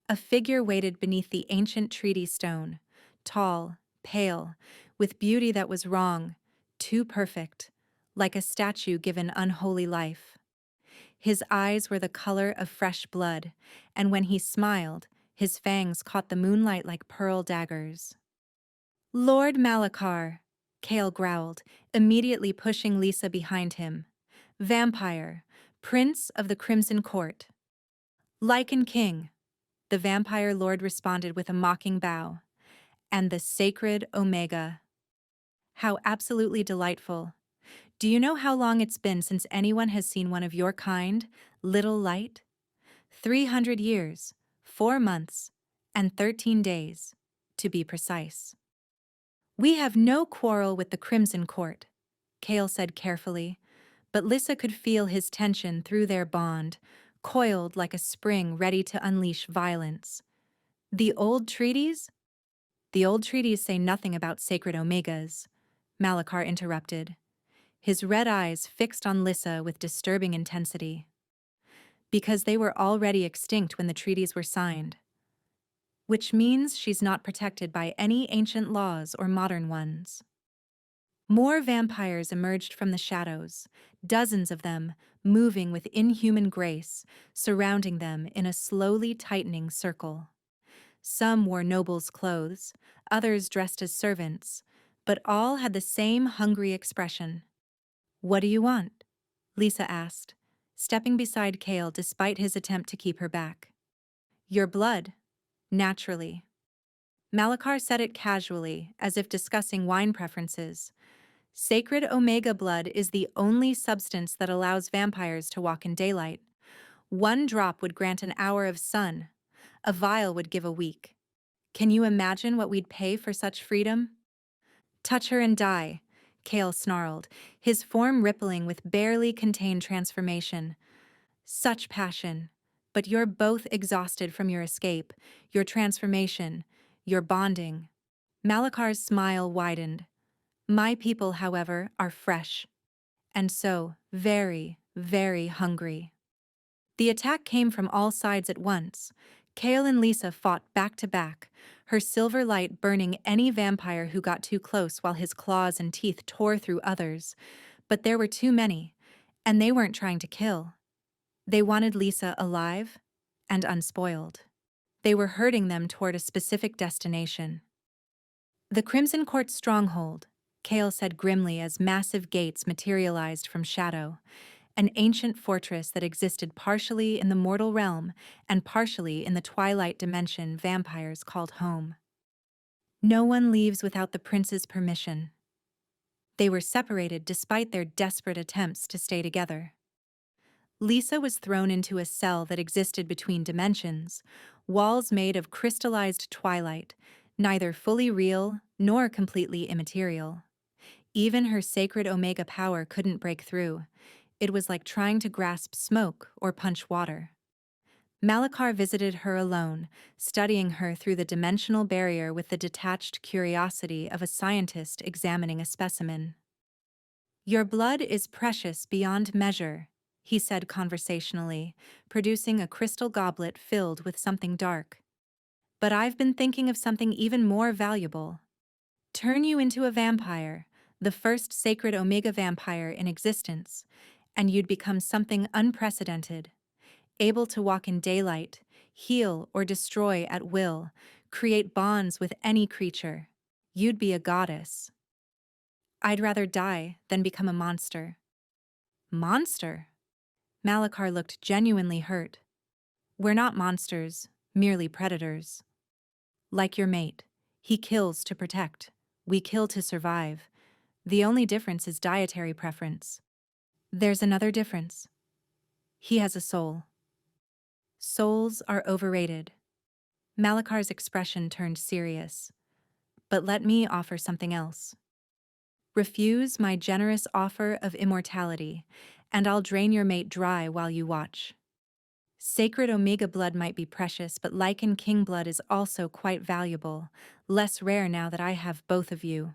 A figure waited beneath the ancient treaty stone, tall, pale, with beauty that was wrong, too perfect, like a statue given unholy life. His eyes were the color of fresh blood, and when he smiled, his fangs caught the moonlight like pearl daggers. "Lord Malachar," Kale growled, immediately pushing Lisa behind him. "Vampire, Prince of the Crimson Court." "Lycan King," the vampire lord responded with a mocking bow. "And the sacred Omega." "How absolutely delightful. Do you know how long it's been since anyone has seen one of your kind, little light? 300 years, 4 months, and 13 days, to be precise." "We have no quarrel with the Crimson Court," Kale said carefully, but Lissa could feel his tension through their bond, coiled like a spring ready to unleash violence. "The old treaties?" "The old treaties say nothing about sacred Omegas," Malachar interrupted, his red eyes fixed on Lissa with disturbing intensity. "Because they were already extinct when the treaties were signed. Which means she's not protected by any ancient laws or modern ones." More vampires emerged from the shadows, dozens of them, moving with inhuman grace, surrounding them in a slowly tightening circle. Some wore nobles' clothes, others dressed as servants, but all had the same hungry expression. "What do you want?" Lisa asked, stepping beside Kale despite his attempt to keep her back. "Your blood, naturally." Malachar said it casually, as if discussing wine preferences. "Sacred Omega blood is the only substance that allows vampires to walk in daylight. 1 drop would grant an hour of sun. A vial would give a week. Can you imagine what we'd pay for such freedom?" "Touch her and die," Kale snarled, his form rippling with barely contained transformation. "Such passion. But you're both exhausted from your escape, your transformation, your bonding." Malachar's smile widened. "My people, however, are fresh. And so, very, very hungry." The attack came from all sides at once. Kale and Lisa fought back to back, her silver light burning any vampire who got too close while his claws and teeth tore through others. But there were too many, and they weren't trying to kill. They wanted Lisa alive and unspoiled. They were herding them toward a specific destination. "The Crimson Court stronghold," Kale said grimly as massive gates materialized from shadow. "An ancient fortress that existed partially in the mortal realm and partially in the twilight dimension vampires called home. No one leaves without the prince's permission." They were separated despite their desperate attempts to stay together. Lisa was thrown into a cell that existed between dimensions, walls made of crystallized twilight, neither fully real nor completely immaterial. Even her sacred Omega power couldn't break through. It was like trying to grasp smoke or punch water. Malachar visited her alone, studying her through the dimensional barrier with the detached curiosity of a scientist examining a specimen. "Your blood is precious beyond measure," he said conversationally, producing a crystal goblet filled with something dark. "But I've been thinking of something even more valuable. Turn you into a vampire, the first sacred Omega vampire in existence, and you'd become something unprecedented, able to walk in daylight, heal or destroy at will, create bonds with any creature. You'd be a goddess." "I'd rather die than become a monster." "Monster?" Malachar looked genuinely hurt. "We're not monsters, merely predators. Like your mate, he kills to protect. We kill to survive. The only difference is dietary preference." "There's another difference. He has a soul." "Souls are overrated." Malachar's expression turned serious. "But let me offer something else. Refuse my generous offer of immortality, and I'll drain your mate dry while you watch." Sacred Omega blood might be precious, but Lycan King blood is also quite valuable, less rare now that I have both of you.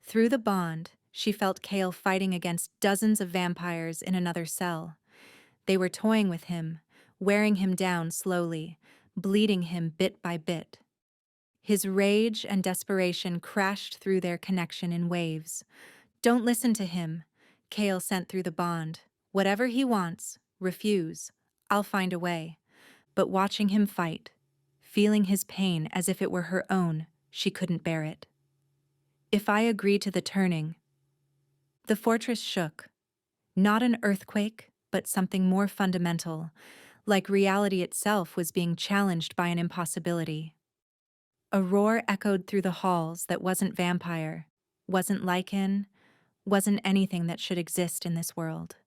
Through the bond, she felt Kale fighting against dozens of vampires in another cell. They were toying with him, wearing him down slowly, bleeding him bit by bit. His rage and desperation crashed through their connection in waves. Don't listen to him, Kale sent through the bond. Whatever he wants, refuse. I'll find a way. But watching him fight, feeling his pain as if it were her own, she couldn't bear it. If I agree to the turning. The fortress shook. Not an earthquake, but something more fundamental, like reality itself was being challenged by an impossibility. A roar echoed through the halls that wasn't vampire, wasn't Lycan, wasn't anything that should exist in this world.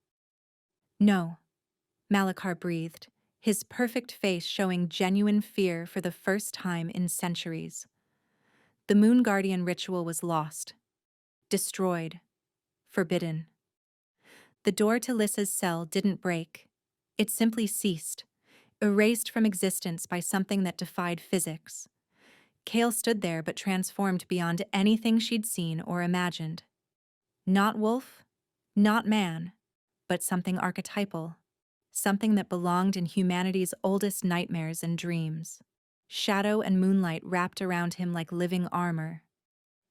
No, Malachar breathed, his perfect face showing genuine fear for the first time in centuries. The Moon Guardian ritual was lost, destroyed, forbidden. The door to Lissa's cell didn't break. It simply ceased, erased from existence by something that defied physics. Kale stood there but transformed beyond anything she'd seen or imagined. Not wolf, not man, but something archetypal, something that belonged in humanity's oldest nightmares and dreams. Shadow and moonlight wrapped around him like living armor.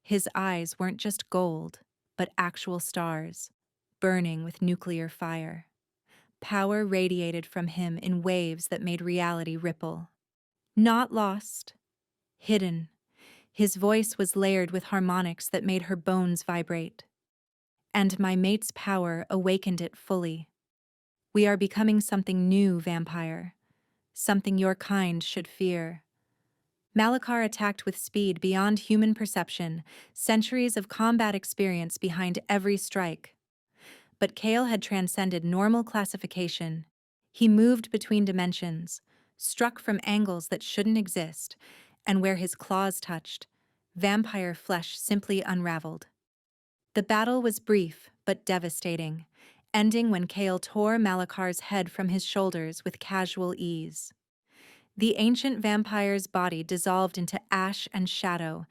His eyes weren't just gold, but actual stars, burning with nuclear fire. Power radiated from him in waves that made reality ripple. Not lost, hidden. His voice was layered with harmonics that made her bones vibrate. And my mate's power awakened it fully. We are becoming something new, vampire. Something your kind should fear. Malachar attacked with speed beyond human perception, centuries of combat experience behind every strike. But Kale had transcended normal classification. He moved between dimensions, struck from angles that shouldn't exist, and where his claws touched, vampire flesh simply unraveled. The battle was brief but devastating, ending when Kale tore Malachar's head from his shoulders with casual ease. The ancient vampire's body dissolved into ash and shadow,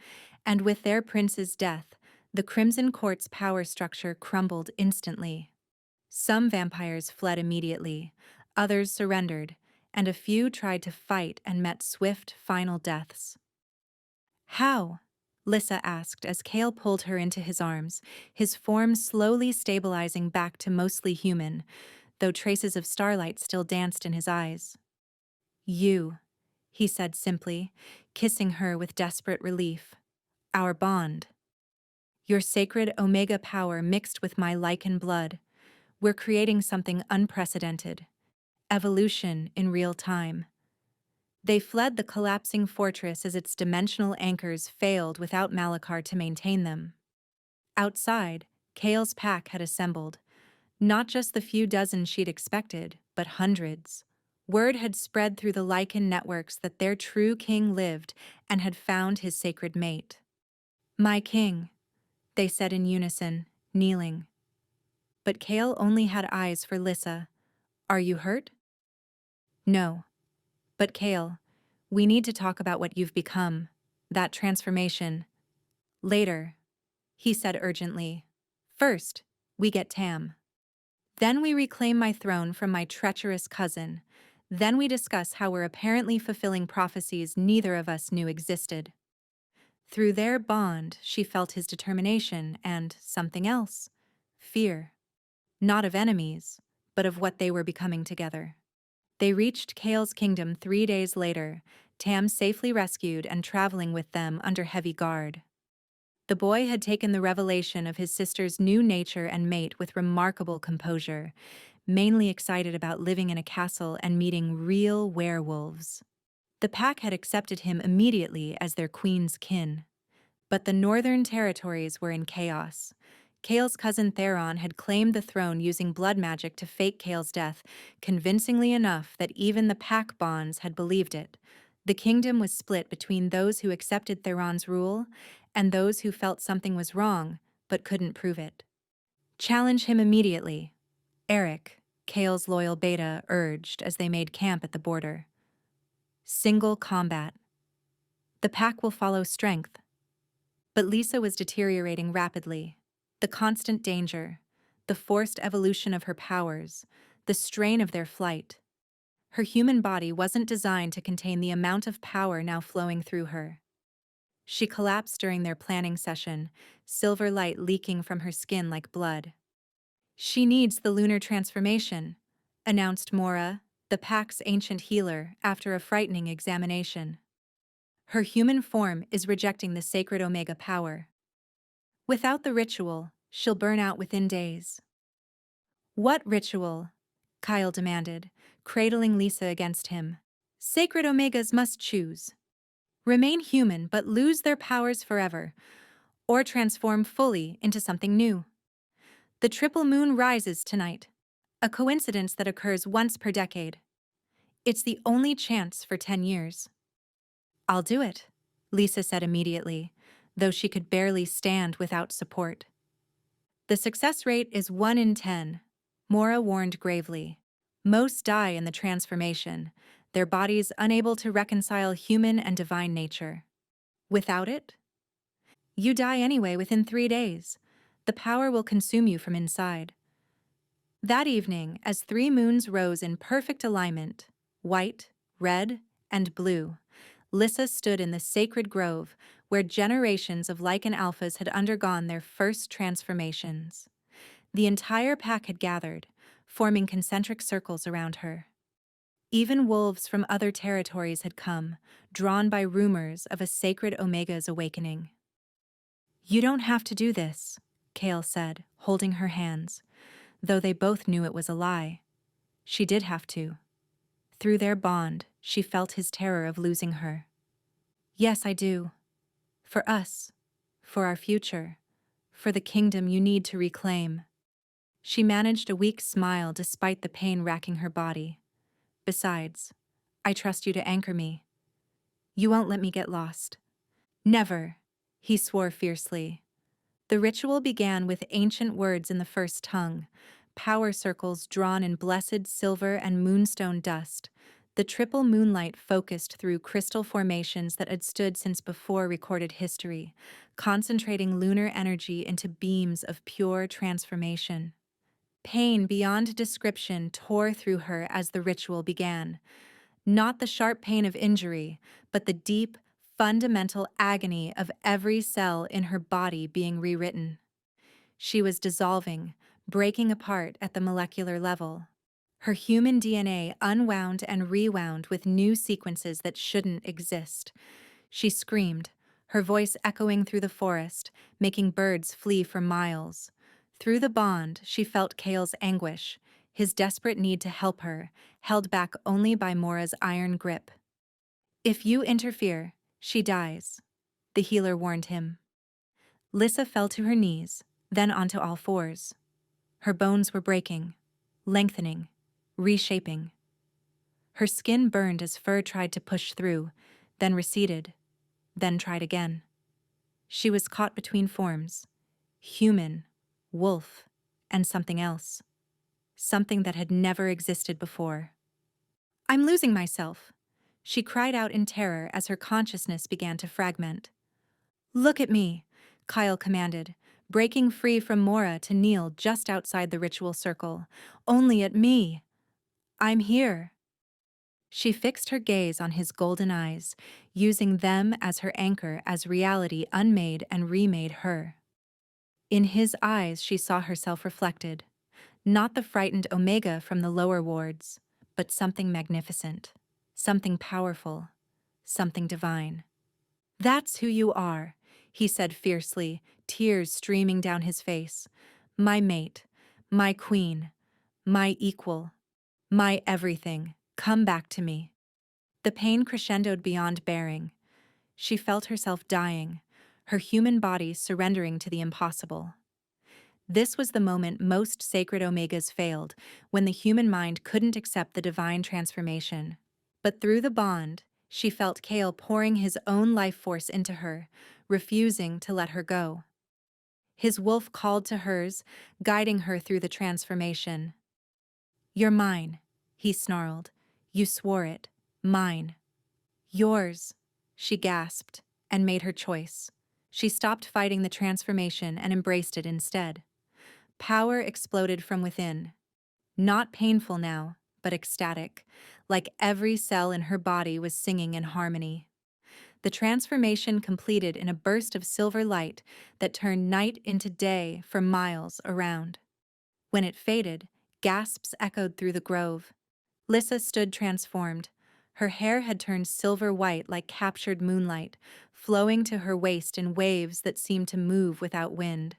and with their prince's death, the Crimson Court's power structure crumbled instantly. Some vampires fled immediately, others surrendered, and a few tried to fight and met swift, final deaths. How? Lissa asked as Kale pulled her into his arms, his form slowly stabilizing back to mostly human, though traces of starlight still danced in his eyes. You, he said simply, kissing her with desperate relief. Our bond. Your sacred Omega power mixed with my Lycan blood. We're creating something unprecedented. Evolution in real time. They fled the collapsing fortress as its dimensional anchors failed without Malachar to maintain them. Outside, Kale's pack had assembled. Not just the few dozen she'd expected, but hundreds. Word had spread through the Lycan networks that their true king lived and had found his sacred mate. My king, they said in unison, kneeling. But Kale only had eyes for Lissa. Are you hurt? No. But Kale, we need to talk about what you've become, that transformation. Later, he said urgently. First, we get Tam. Then we reclaim my throne from my treacherous cousin. Then we discuss how we're apparently fulfilling prophecies neither of us knew existed. Through their bond, she felt his determination and something else, fear. Not of enemies, but of what they were becoming together. They reached Kale's kingdom 3 days later, Tam safely rescued and traveling with them under heavy guard. The boy had taken the revelation of his sister's new nature and mate with remarkable composure, mainly excited about living in a castle and meeting real werewolves. The pack had accepted him immediately as their queen's kin. But the northern territories were in chaos. Kale's cousin Theron had claimed the throne using blood magic to fake Kale's death, convincingly enough that even the pack bonds had believed it. The kingdom was split between those who accepted Theron's rule and those who felt something was wrong but couldn't prove it. Challenge him immediately. Eric, Kale's loyal beta urged as they made camp at the border. Single combat. The pack will follow strength. But Lisa was deteriorating rapidly. The constant danger, the forced evolution of her powers, the strain of their flight. Her human body wasn't designed to contain the amount of power now flowing through her. She collapsed during their planning session, silver light leaking from her skin like blood. "She needs the lunar transformation," announced Mora, the pack's ancient healer, after a frightening examination. "Her human form is rejecting the sacred Omega power. Without the ritual, she'll burn out within days." "What ritual?" Kyle demanded, cradling Lisa against him. "Sacred Omegas must choose. Remain human but lose their powers forever, or transform fully into something new. The triple moon rises tonight, a coincidence that occurs once per decade. It's the only chance for 10 years. "I'll do it," Lisa said immediately, though she could barely stand without support. "The success rate is 1 in 10, Mora warned gravely. "Most die in the transformation, their bodies unable to reconcile human and divine nature. Without it, you die anyway within 3 days. The power will consume you from inside." That evening, as 3 moons rose in perfect alignment, white, red, and blue, Lissa stood in the sacred grove where generations of lichen alphas had undergone their first transformations. The entire pack had gathered, forming concentric circles around her. Even wolves from other territories had come, drawn by rumors of a sacred Omega's awakening. "You don't have to do this," Kale said, holding her hands. Though they both knew it was a lie, she did have to. Through their bond, she felt his terror of losing her. "Yes, I do. For us, for our future, for the kingdom you need to reclaim." She managed a weak smile despite the pain racking her body. "Besides, I trust you to anchor me. You won't let me get lost." "Never," he swore fiercely. The ritual began with ancient words in the first tongue, power circles drawn in blessed silver and moonstone dust. The triple moonlight focused through crystal formations that had stood since before recorded history, concentrating lunar energy into beams of pure transformation. Pain beyond description tore through her as the ritual began. Not the sharp pain of injury, but the deep, fundamental agony of every cell in her body being rewritten. She was dissolving, breaking apart at the molecular level. Her human DNA unwound and rewound with new sequences that shouldn't exist. She screamed, her voice echoing through the forest, making birds flee for miles. Through the bond, she felt Kale's anguish, his desperate need to help her, held back only by Mora's iron grip. "If you interfere, she dies," the healer warned him. Lissa fell to her knees, then onto all fours. Her bones were breaking, lengthening, reshaping. Her skin burned as fur tried to push through, then receded, then tried again. She was caught between forms: human, wolf, and something else. Something that had never existed before. "I'm losing myself," she cried out in terror as her consciousness began to fragment. "Look at me," Kyle commanded, breaking free from Mora to kneel just outside the ritual circle. "Only at me. I'm here." She fixed her gaze on his golden eyes, using them as her anchor as reality unmade and remade her. In his eyes she saw herself reflected, not the frightened Omega from the lower wards, but something magnificent, something powerful, something divine. "That's who you are," he said fiercely, tears streaming down his face. "My mate, my queen, my equal, my everything. Come back to me." The pain crescendoed beyond bearing. She felt herself dying, her human body surrendering to the impossible. This was the moment most sacred Omegas failed, when the human mind couldn't accept the divine transformation. But through the bond, she felt Kale pouring his own life force into her, refusing to let her go. His wolf called to hers, guiding her through the transformation. "You're mine," he snarled. "You swore it. Mine." "Yours," she gasped, and made her choice. She stopped fighting the transformation and embraced it instead. Power exploded from within. Not painful now, but ecstatic, like every cell in her body was singing in harmony. The transformation completed in a burst of silver light that turned night into day for miles around. When it faded, gasps echoed through the grove. Lissa stood transformed. Her hair had turned silver white like captured moonlight, flowing to her waist in waves that seemed to move without wind.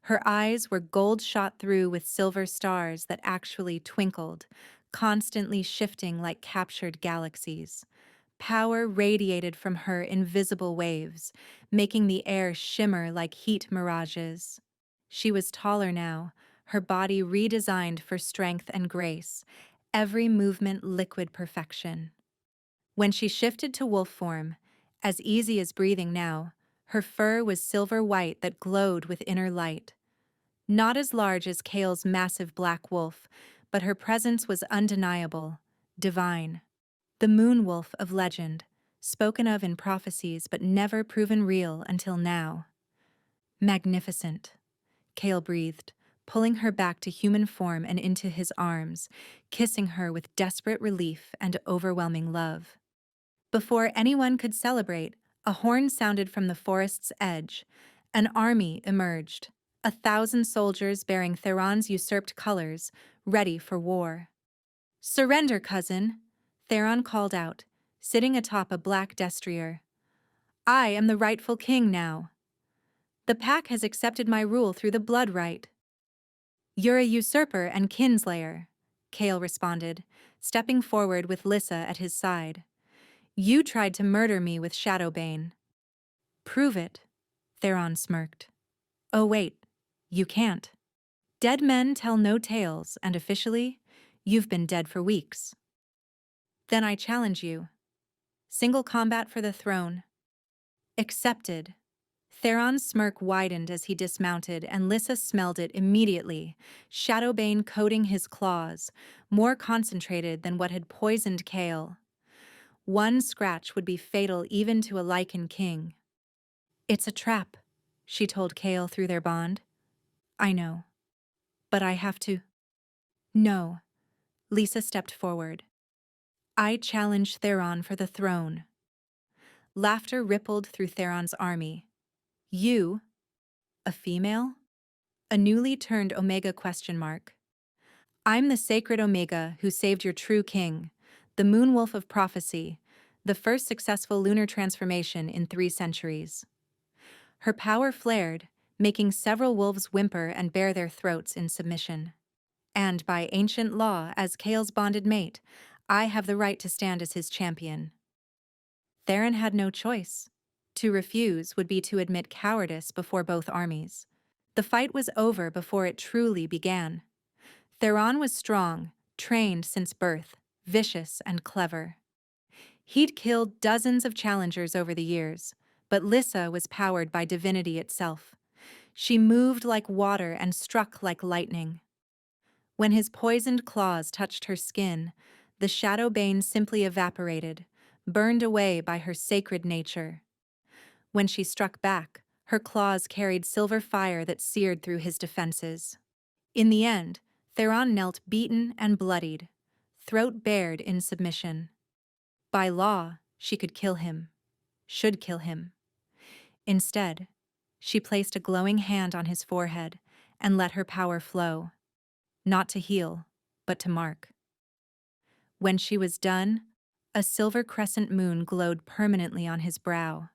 Her eyes were gold shot through with silver stars that actually twinkled, constantly shifting like captured galaxies. Power radiated from her in visible waves, making the air shimmer like heat mirages. She was taller now, her body redesigned for strength and grace, every movement liquid perfection. When she shifted to wolf form, as easy as breathing now, her fur was silver white that glowed with inner light. Not as large as Kale's massive black wolf, but her presence was undeniable, divine. The moon wolf of legend, spoken of in prophecies but never proven real until now. Magnificent, Kale breathed, pulling her back to human form and into his arms, kissing her with desperate relief and overwhelming love. Before anyone could celebrate, a horn sounded from the forest's edge. An army emerged, 1,000 soldiers bearing Theron's usurped colors, ready for war. "Surrender, cousin," Theron called out, sitting atop a black destrier. "I am the rightful king now. The pack has accepted my rule through the blood right." "You're a usurper and kinslayer," Kale responded, stepping forward with Lissa at his side. "You tried to murder me with Shadowbane." "Prove it," Theron smirked. "Oh wait, you can't. Dead men tell no tales, and officially, you've been dead for weeks." "Then I challenge you. Single combat for the throne." "Accepted." Theron's smirk widened as he dismounted, and Lissa smelled it immediately, Shadowbane coating his claws, more concentrated than what had poisoned Kale. One scratch would be fatal even to a Lycan king. "It's a trap," she told Kale through their bond. "I know. But I have to." "No." Lisa stepped forward. "I challenge Theron for the throne." Laughter rippled through Theron's army. "You? A female?" A newly turned Omega question mark. "I'm the sacred Omega who saved your true king, the Moonwolf of prophecy, the first successful lunar transformation in 3 centuries." Her power flared, making several wolves whimper and bare their throats in submission. "And by ancient law, as Kale's bonded mate, I have the right to stand as his champion." Theron had no choice. To refuse would be to admit cowardice before both armies. The fight was over before it truly began. Theron was strong, trained since birth, vicious and clever. He'd killed dozens of challengers over the years, but Lissa was powered by divinity itself. She moved like water and struck like lightning. When his poisoned claws touched her skin, the Shadowbane simply evaporated, burned away by her sacred nature. When she struck back, her claws carried silver fire that seared through his defenses. In the end, Theron knelt beaten and bloodied, throat bared in submission. By law, she could kill him, should kill him. Instead, she placed a glowing hand on his forehead and let her power flow, not to heal, but to mark. When she was done, a silver crescent moon glowed permanently on his brow.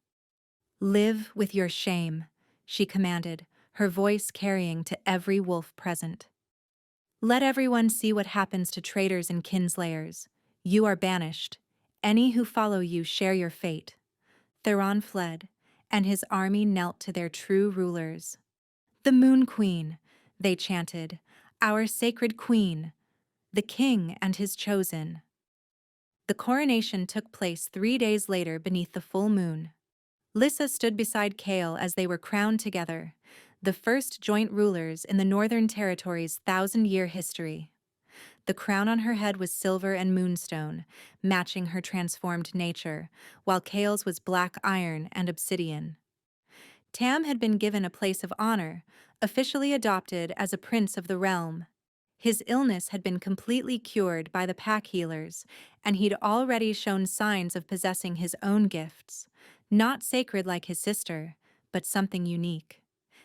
"Live with your shame," she commanded, her voice carrying to every wolf present. "Let everyone see what happens to traitors and kinslayers. You are banished. Any who follow you share your fate." Theron fled, and his army knelt to their true rulers. "The Moon Queen," they chanted, "our sacred queen, the king and his chosen." The coronation took place 3 days later beneath the full moon. Lissa stood beside Kale as they were crowned together, the first joint rulers in the Northern Territory's 1,000-year history. The crown on her head was silver and moonstone, matching her transformed nature, while Kale's was black iron and obsidian. Tam had been given a place of honor, officially adopted as a prince of the realm. His illness had been completely cured by the pack healers, and he'd already shown signs of possessing his own gifts, not sacred like his sister, but something unique.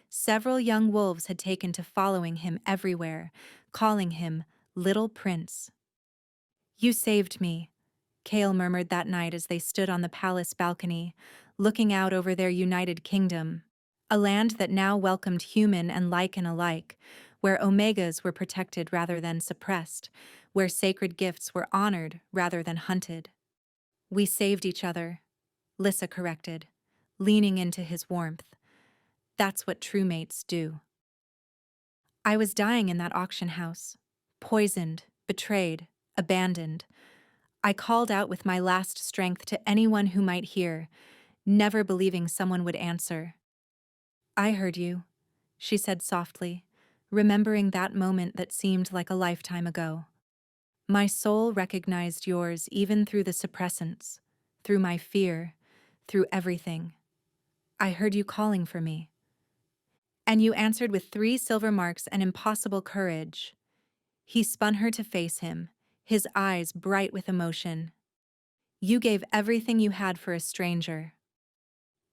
Several young wolves had taken to following him everywhere, calling him Little Prince. "You saved me," Kale murmured that night as they stood on the palace balcony, looking out over their united kingdom, a land that now welcomed human and lichen alike, where omegas were protected rather than suppressed, where sacred gifts were honored rather than hunted. "We saved each other," Lissa corrected, leaning into his warmth. "That's what true mates do." "I was dying in that auction house, poisoned, betrayed, abandoned. I called out with my last strength to anyone who might hear, never believing someone would answer." "I heard you," she said softly, remembering that moment that seemed like a lifetime ago. "My soul recognized yours even through the suppressants, through my fear, through everything. I heard you calling for me. And you answered with 3 silver marks and impossible courage." He spun her to face him, his eyes bright with emotion. "You gave everything you had for a stranger."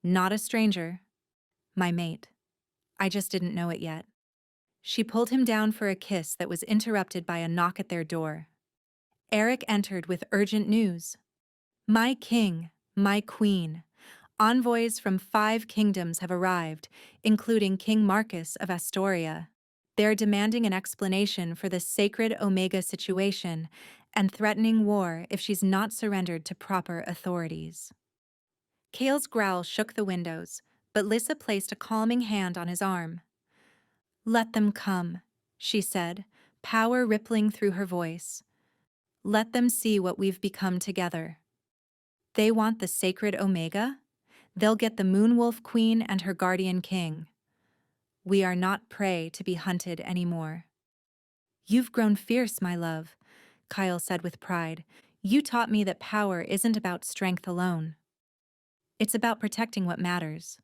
"Not a stranger. My mate. I just didn't know it yet." She pulled him down for a kiss that was interrupted by a knock at their door. Eric entered with urgent news. "My king, my queen. Envoys from 5 kingdoms have arrived, including King Marcus of Astoria. They're demanding an explanation for the sacred Omega situation and threatening war if she's not surrendered to proper authorities." Kale's growl shook the windows, but Lissa placed a calming hand on his arm. "Let them come," she said, power rippling through her voice. "Let them see what we've become together. They want the sacred Omega? They'll get the Moonwolf Queen and her guardian king. We are not prey to be hunted anymore." "You've grown fierce, my love," Kyle said with pride. "You taught me that power isn't about strength alone. It's about protecting what matters."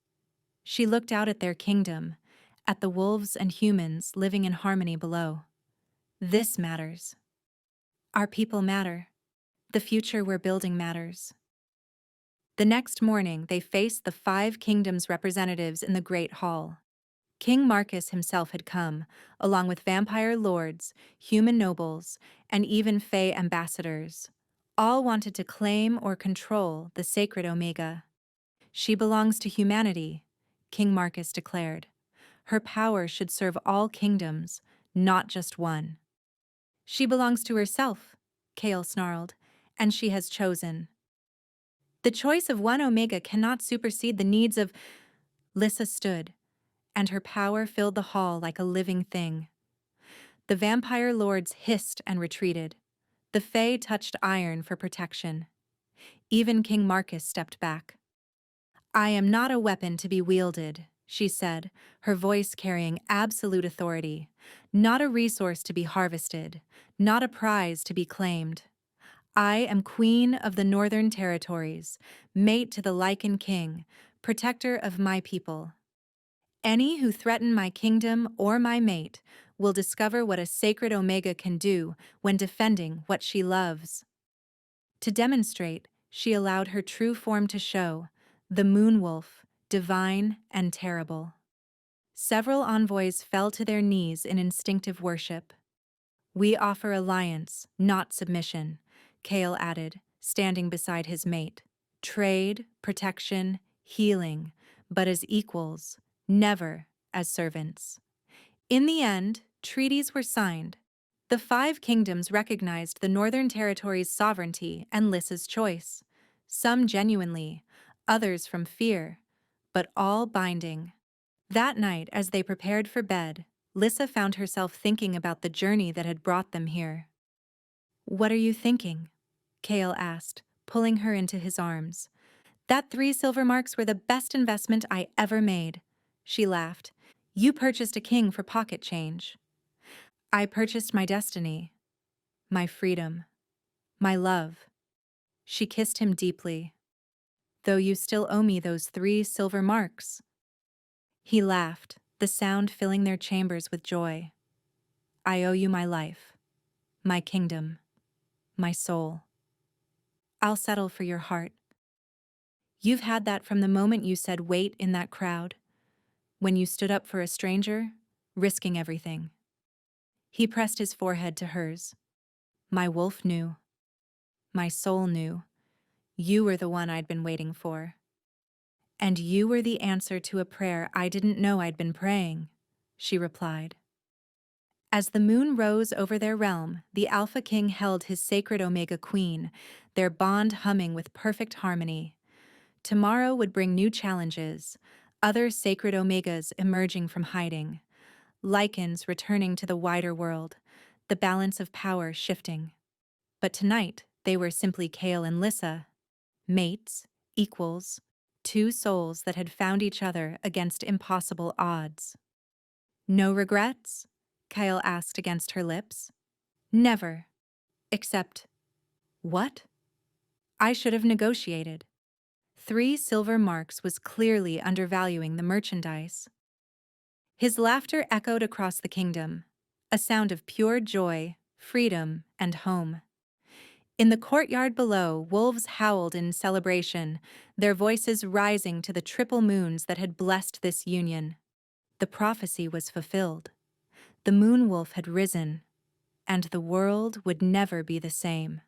She looked out at their kingdom, at the wolves and humans living in harmony below. "This matters. Our people matter. The future we're building matters." The next morning, they faced the 5 kingdoms' representatives in the Great Hall. King Marcus himself had come, along with vampire lords, human nobles, and even Fae ambassadors. All wanted to claim or control the sacred Omega. "She belongs to humanity," King Marcus declared. "Her power should serve all kingdoms, not just one." "She belongs to herself," Kale snarled, "and she has chosen." "The choice of one Omega cannot supersede the needs of—" Lissa stood, and her power filled the hall like a living thing. The vampire lords hissed and retreated. The Fae touched iron for protection. Even King Marcus stepped back. "I am not a weapon to be wielded," she said, her voice carrying absolute authority. "Not a resource to be harvested, not a prize to be claimed. I am Queen of the Northern Territories, mate to the Lichen King, protector of my people. Any who threaten my kingdom or my mate will discover what a sacred Omega can do when defending what she loves." To demonstrate, she allowed her true form to show, the Moonwolf, divine and terrible. Several envoys fell to their knees in instinctive worship. "We offer alliance, not submission," Kale added, standing beside his mate. "Trade, protection, healing, but as equals, never as servants." In the end, treaties were signed. The 5 kingdoms recognized the Northern Territory's sovereignty and Lissa's choice. Some genuinely, others from fear, but all binding. That night, as they prepared for bed, Lissa found herself thinking about the journey that had brought them here. "What are you thinking?" Kale asked, pulling her into his arms. "That 3 silver marks were the best investment I ever made." She laughed. "You purchased a king for pocket change. I purchased my destiny." My freedom. My love. She kissed him deeply. Though you still owe me those 3 silver marks. He laughed, the sound filling their chambers with joy. I owe you my life, my kingdom, my soul. I'll settle for your heart. You've had that from the moment you said wait in that crowd, when you stood up for a stranger, risking everything. He pressed his forehead to hers. My wolf knew. My soul knew. You were the one I'd been waiting for. And you were the answer to a prayer I didn't know I'd been praying, she replied. As the moon rose over their realm, the Alpha King held his sacred Omega Queen, their bond humming with perfect harmony. Tomorrow would bring new challenges, other sacred Omegas emerging from hiding, lichens returning to the wider world, the balance of power shifting. But tonight, they were simply Kale and Lissa, mates, equals, 2 souls that had found each other against impossible odds. No regrets? Kyle asked against her lips. Never. Except, what? I should have negotiated. 3 silver marks was clearly undervaluing the merchandise. His laughter echoed across the kingdom, a sound of pure joy, freedom, and home. In the courtyard below, wolves howled in celebration, their voices rising to the triple moons that had blessed this union. The prophecy was fulfilled. The moon wolf had risen, and the world would never be the same.